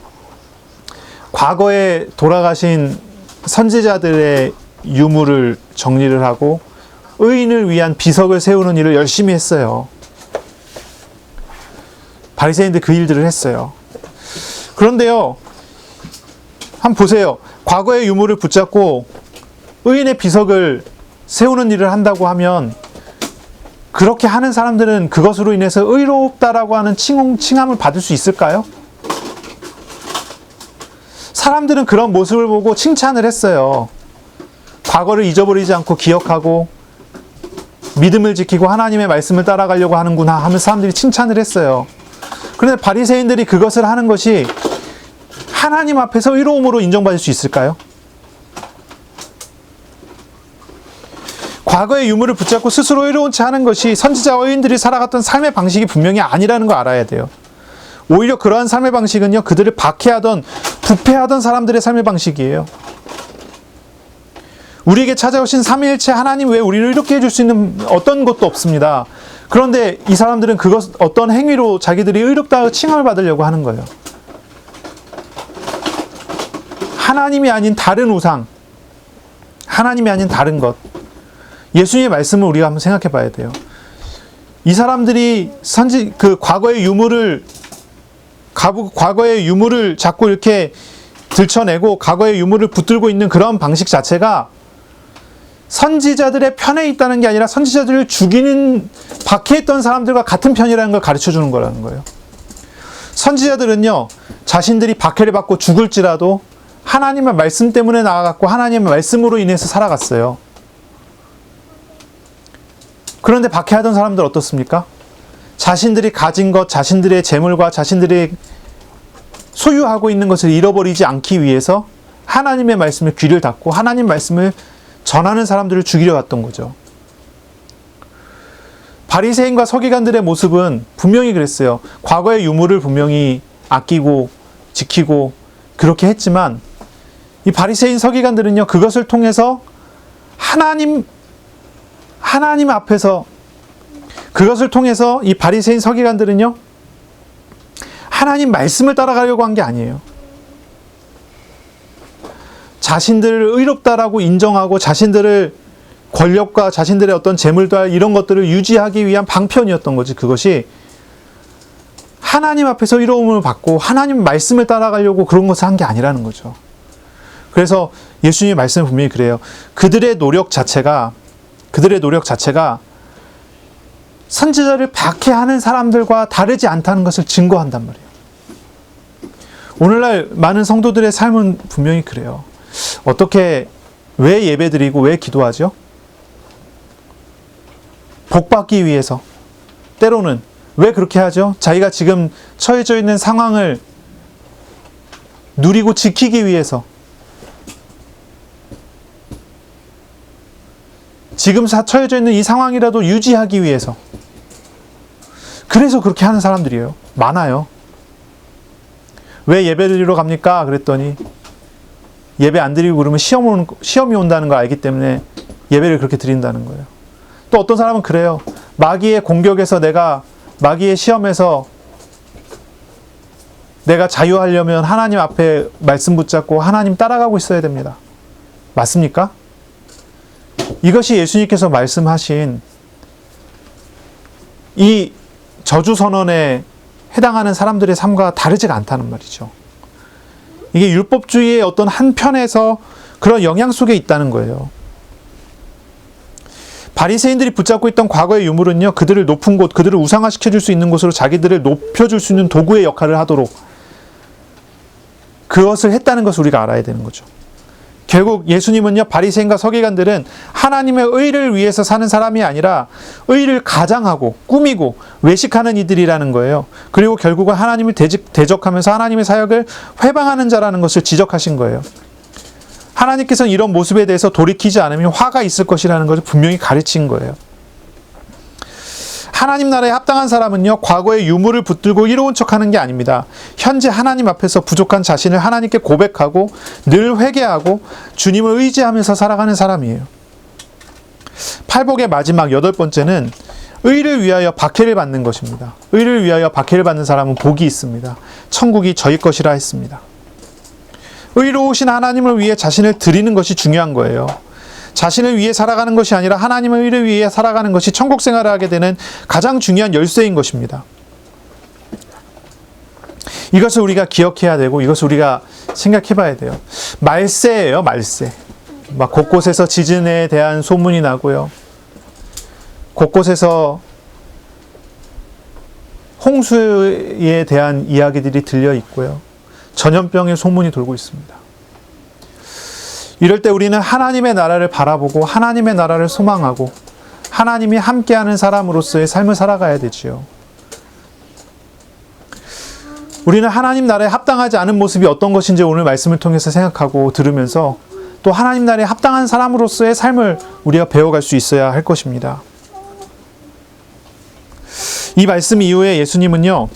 과거에 돌아가신 선지자들의 유물을 정리를 하고 의인을 위한 비석을 세우는 일을 열심히 했어요. 바리새인들 그 일들을 했어요. 그런데요, 한번 보세요. 과거의 유물을 붙잡고 의인의 비석을 세우는 일을 한다고 하면, 그렇게 하는 사람들은 그것으로 인해서 의롭다라고 하는 칭함을 받을 수 있을까요? 사람들은 그런 모습을 보고 칭찬을 했어요. 과거를 잊어버리지 않고 기억하고 믿음을 지키고 하나님의 말씀을 따라가려고 하는구나 하면서 사람들이 칭찬을 했어요. 그런데 바리새인들이 그것을 하는 것이 하나님 앞에서 의로움으로 인정받을 수 있을까요? 과거의 유물을 붙잡고 스스로 의로운 채 하는 것이 선지자와 의인들이 살아갔던 삶의 방식이 분명히 아니라는 걸 알아야 돼요. 오히려 그러한 삶의 방식은요, 그들을 박해하던, 부패하던 사람들의 삶의 방식이에요. 우리에게 찾아오신 삼위일체 하나님 외에 우리를 이렇게 해줄 수 있는 어떤 것도 없습니다. 그런데 이 사람들은 어떤 행위로 자기들이 의롭다고 칭함을 받으려고 하는 거예요. 하나님이 아닌 다른 우상, 하나님이 아닌 다른 것, 예수님의 말씀을 우리가 한번 생각해 봐야 돼요. 이 사람들이 과거의 유물을 자꾸 이렇게 들춰내고 과거의 유물을 붙들고 있는 그런 방식 자체가 선지자들의 편에 있다는 게 아니라 선지자들을 죽이는, 박해했던 사람들과 같은 편이라는 걸 가르쳐 주는 거라는 거예요. 선지자들은요, 자신들이 박해를 받고 죽을지라도 하나님의 말씀 때문에 나아갔고 하나님의 말씀으로 인해서 살아갔어요. 그런데 박해하던 사람들 어떻습니까? 자신들이 가진 것, 자신들의 재물과 자신들이 소유하고 있는 것을 잃어버리지 않기 위해서 하나님의 말씀에 귀를 닫고 하나님 말씀을 전하는 사람들을 죽이려 갔던 거죠. 바리새인과 서기관들의 모습은 분명히 그랬어요. 과거의 유물을 분명히 아끼고 지키고 그렇게 했지만, 이 바리새인 서기관들은요, 그것을 통해서 하나님 앞에서, 그것을 통해서 이 바리새인 서기관들은요, 하나님 말씀을 따라가려고 한 게 아니에요. 자신들을 의롭다라고 인정하고 자신들을 권력과 자신들의 어떤 재물과 이런 것들을 유지하기 위한 방편이었던 거지. 그것이 하나님 앞에서 의로움을 받고 하나님 말씀을 따라가려고 그런 것을 한 게 아니라는 거죠. 그래서 예수님의 말씀은 분명히 그래요. 그들의 노력 자체가 선지자를 박해하는 사람들과 다르지 않다는 것을 증거한단 말이에요. 오늘날 많은 성도들의 삶은 분명히 그래요. 왜 예배드리고 왜 기도하죠? 복받기 위해서. 때로는 왜 그렇게 하죠? 자기가 지금 처해져 있는 상황을 누리고 지키기 위해서. 지금 처해져 있는 이 상황이라도 유지하기 위해서. 그래서 그렇게 하는 사람들이에요. 많아요. 왜 예배 드리러 갑니까? 그랬더니 예배 안 드리고 그러면 시험이 온다는 걸 알기 때문에 예배를 그렇게 드린다는 거예요. 또 어떤 사람은 그래요. 마귀의 공격에서 마귀의 시험에서 내가 자유하려면 하나님 앞에 말씀 붙잡고 하나님 따라가고 있어야 됩니다. 맞습니까? 이것이 예수님께서 말씀하신 이 저주선언에 해당하는 사람들의 삶과 다르지가 않다는 말이죠. 이게 율법주의의 어떤 한편에서 그런 영향 속에 있다는 거예요. 바리새인들이 붙잡고 있던 과거의 유물은요, 그들을 높은 곳, 그들을 우상화시켜줄 수 있는 곳으로 자기들을 높여줄 수 있는 도구의 역할을 하도록 그것을 했다는 것을 우리가 알아야 되는 거죠. 결국 예수님은요, 바리새인과 서기관들은 하나님의 의를 위해서 사는 사람이 아니라 의를 가장하고 꾸미고 외식하는 이들이라는 거예요. 그리고 결국은 하나님을 대적하면서 하나님의 사역을 회방하는 자라는 것을 지적하신 거예요. 하나님께서는 이런 모습에 대해서 돌이키지 않으면 화가 있을 것이라는 것을 분명히 가르친 거예요. 하나님 나라에 합당한 사람은요, 과거의 유물을 붙들고 이로운 척하는 게 아닙니다. 현재 하나님 앞에서 부족한 자신을 하나님께 고백하고 늘 회개하고 주님을 의지하면서 살아가는 사람이에요. 팔복의 마지막 8번째는 의를 위하여 박해를 받는 것입니다. 의를 위하여 박해를 받는 사람은 복이 있습니다. 천국이 저희 것이라 했습니다. 의로우신 하나님을 위해 자신을 드리는 것이 중요한 거예요. 자신을 위해 살아가는 것이 아니라 하나님의 의를 위해 살아가는 것이 천국 생활을 하게 되는 가장 중요한 열쇠인 것입니다. 이것을 우리가 기억해야 되고 이것을 우리가 생각해 봐야 돼요. 말세예요, 말세. 막 곳곳에서 지진에 대한 소문이 나고요. 곳곳에서 홍수에 대한 이야기들이 들려 있고요. 전염병의 소문이 돌고 있습니다. 이럴 때 우리는 하나님의 나라를 바라보고 하나님의 나라를 소망하고 하나님이 함께하는 사람으로서의 삶을 살아가야 되지요. 우리는 하나님 나라에 합당하지 않은 모습이 어떤 것인지 오늘 말씀을 통해서 생각하고 들으면서 또 하나님 나라에 합당한 사람으로서의 삶을 우리가 배워갈 수 있어야 할 것입니다. 이 말씀 이후에 예수님은요,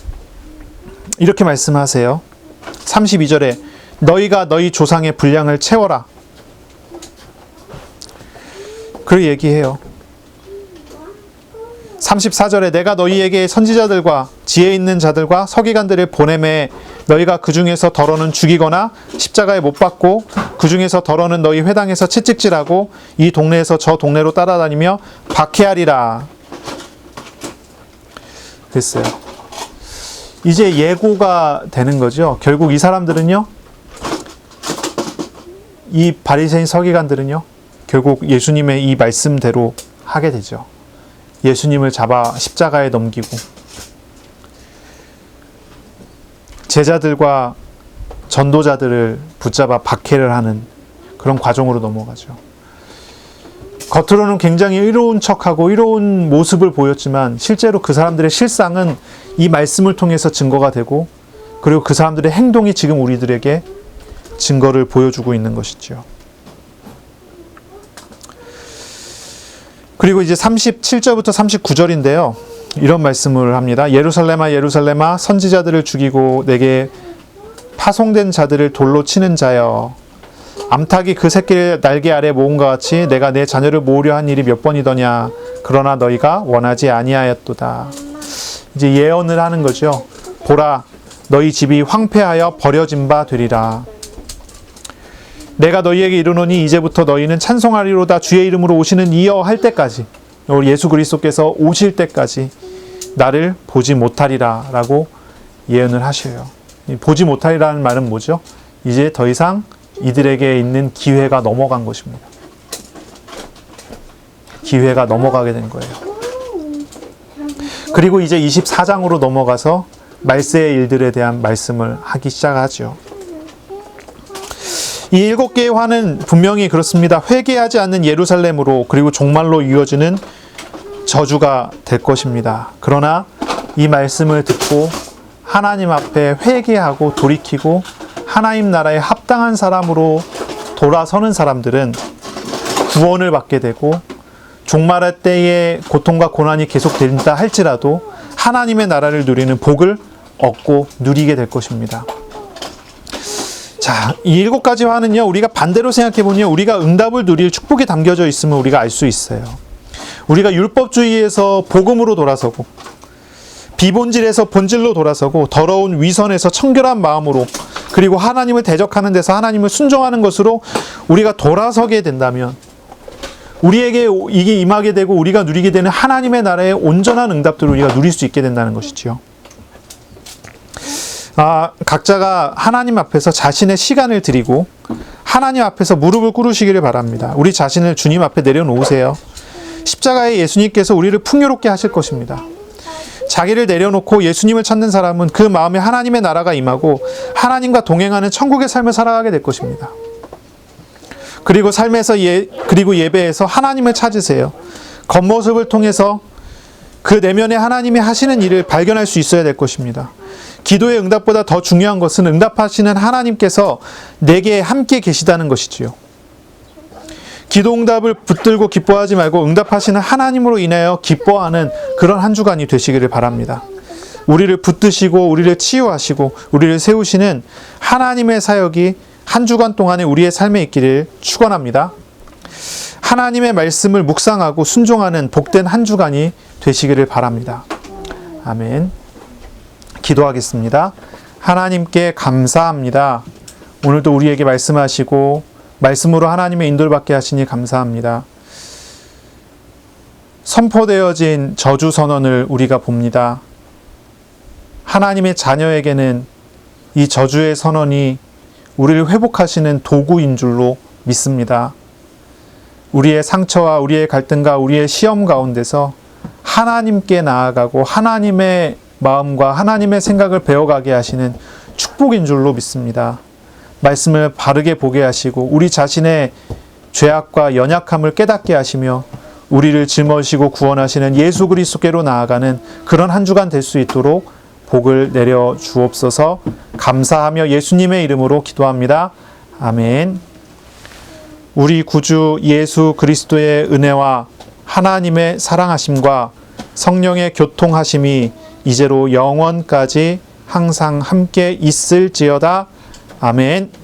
이렇게 말씀하세요. 32절에 너희가 너희 조상의 분량을 채워라. 그렇게 얘기해요. 34절에 내가 너희에게 선지자들과 지혜 있는 자들과 서기관들을 보내매 너희가 그 중에서 더러는 죽이거나 십자가에 못 박고 그 중에서 더러는 너희 회당에서 채찍질하고 이 동네에서 저 동네로 따라다니며 박해하리라. 됐어요. 이제 예고가 되는 거죠. 결국 이 사람들은요, 이 바리새인 서기관들은요, 결국 예수님의 이 말씀대로 하게 되죠. 예수님을 잡아 십자가에 넘기고 제자들과 전도자들을 붙잡아 박해를 하는 그런 과정으로 넘어가죠. 겉으로는 굉장히 의로운 척하고 의로운 모습을 보였지만 실제로 그 사람들의 실상은 이 말씀을 통해서 증거가 되고 그리고 그 사람들의 행동이 지금 우리들에게 증거를 보여주고 있는 것이죠. 그리고 이제 37절부터 39절인데요. 이런 말씀을 합니다. 예루살렘아 예루살렘아 선지자들을 죽이고 내게 파송된 자들을 돌로 치는 자여, 암탉이 그 새끼를 날개 아래 모은것 같이 내가 내 자녀를 모으려 한 일이 몇 번이더냐. 그러나 너희가 원하지 아니하였도다. 이제 예언을 하는 거죠. 보라, 너희 집이 황폐하여 버려진 바 되리라. 내가 너희에게 이르노니 이제부터 너희는 찬송하리로다. 주의 이름으로 오시는 이여 할 때까지, 우리 예수 그리스도께서 오실 때까지 나를 보지 못하리라 라고 예언을 하셔요. 보지 못하리라는 말은 뭐죠? 이제 더 이상 이들에게 있는 기회가 넘어간 것입니다. 기회가 넘어가게 된 거예요. 그리고 이제 24장으로 넘어가서 말세의 일들에 대한 말씀을 하기 시작하죠. 이 7개의 화는 분명히 그렇습니다. 회개하지 않는 예루살렘으로 그리고 종말로 이어지는 저주가 될 것입니다. 그러나 이 말씀을 듣고 하나님 앞에 회개하고 돌이키고 하나님 나라에 합당한 사람으로 돌아서는 사람들은 구원을 받게 되고 종말할 때의 고통과 고난이 계속된다 할지라도 하나님의 나라를 누리는 복을 얻고 누리게 될 것입니다. 자, 이 7가지 화는요, 우리가 반대로 생각해보면 우리가 응답을 누릴 축복이 담겨져 있음을 우리가 알 수 있어요. 우리가 율법주의에서 복음으로 돌아서고 비본질에서 본질로 돌아서고 더러운 위선에서 청결한 마음으로 그리고 하나님을 대적하는 데서 하나님을 순종하는 것으로 우리가 돌아서게 된다면 우리에게 이게 임하게 되고 우리가 누리게 되는 하나님의 나라의 온전한 응답들을 우리가 누릴 수 있게 된다는 것이지요. 각자가 하나님 앞에서 자신의 시간을 드리고 하나님 앞에서 무릎을 꿇으시기를 바랍니다. 우리 자신을 주님 앞에 내려놓으세요. 십자가의 예수님께서 우리를 풍요롭게 하실 것입니다. 자기를 내려놓고 예수님을 찾는 사람은 그 마음에 하나님의 나라가 임하고 하나님과 동행하는 천국의 삶을 살아가게 될 것입니다. 그리고 삶에서 그리고 예배에서 하나님을 찾으세요. 겉모습을 통해서 그 내면에 하나님이 하시는 일을 발견할 수 있어야 될 것입니다. 기도의 응답보다 더 중요한 것은 응답하시는 하나님께서 내게 함께 계시다는 것이지요. 기도 응답을 붙들고 기뻐하지 말고 응답하시는 하나님으로 인하여 기뻐하는 그런 한 주간이 되시기를 바랍니다. 우리를 붙드시고 우리를 치유하시고 우리를 세우시는 하나님의 사역이 한 주간 동안에 우리의 삶에 있기를 축원합니다. 하나님의 말씀을 묵상하고 순종하는 복된 한 주간이 되시기를 바랍니다. 아멘. 기도하겠습니다. 하나님께 감사합니다. 오늘도 우리에게 말씀하시고 말씀으로 하나님의 인도를 받게 하시니 감사합니다. 선포되어진 저주 선언을 우리가 봅니다. 하나님의 자녀에게는 이 저주의 선언이 우리를 회복하시는 도구인 줄로 믿습니다. 우리의 상처와 우리의 갈등과 우리의 시험 가운데서 하나님께 나아가고 하나님의 마음과 하나님의 생각을 배워가게 하시는 축복인 줄로 믿습니다. 말씀을 바르게 보게 하시고 우리 자신의 죄악과 연약함을 깨닫게 하시며 우리를 짊어지시고 구원하시는 예수 그리스도께로 나아가는 그런 한 주간 될 수 있도록 복을 내려 주옵소서. 감사하며 예수님의 이름으로 기도합니다. 아멘. 우리 구주 예수 그리스도의 은혜와 하나님의 사랑하심과 성령의 교통하심이 이제로 영원까지 항상 함께 있을지어다. 아멘.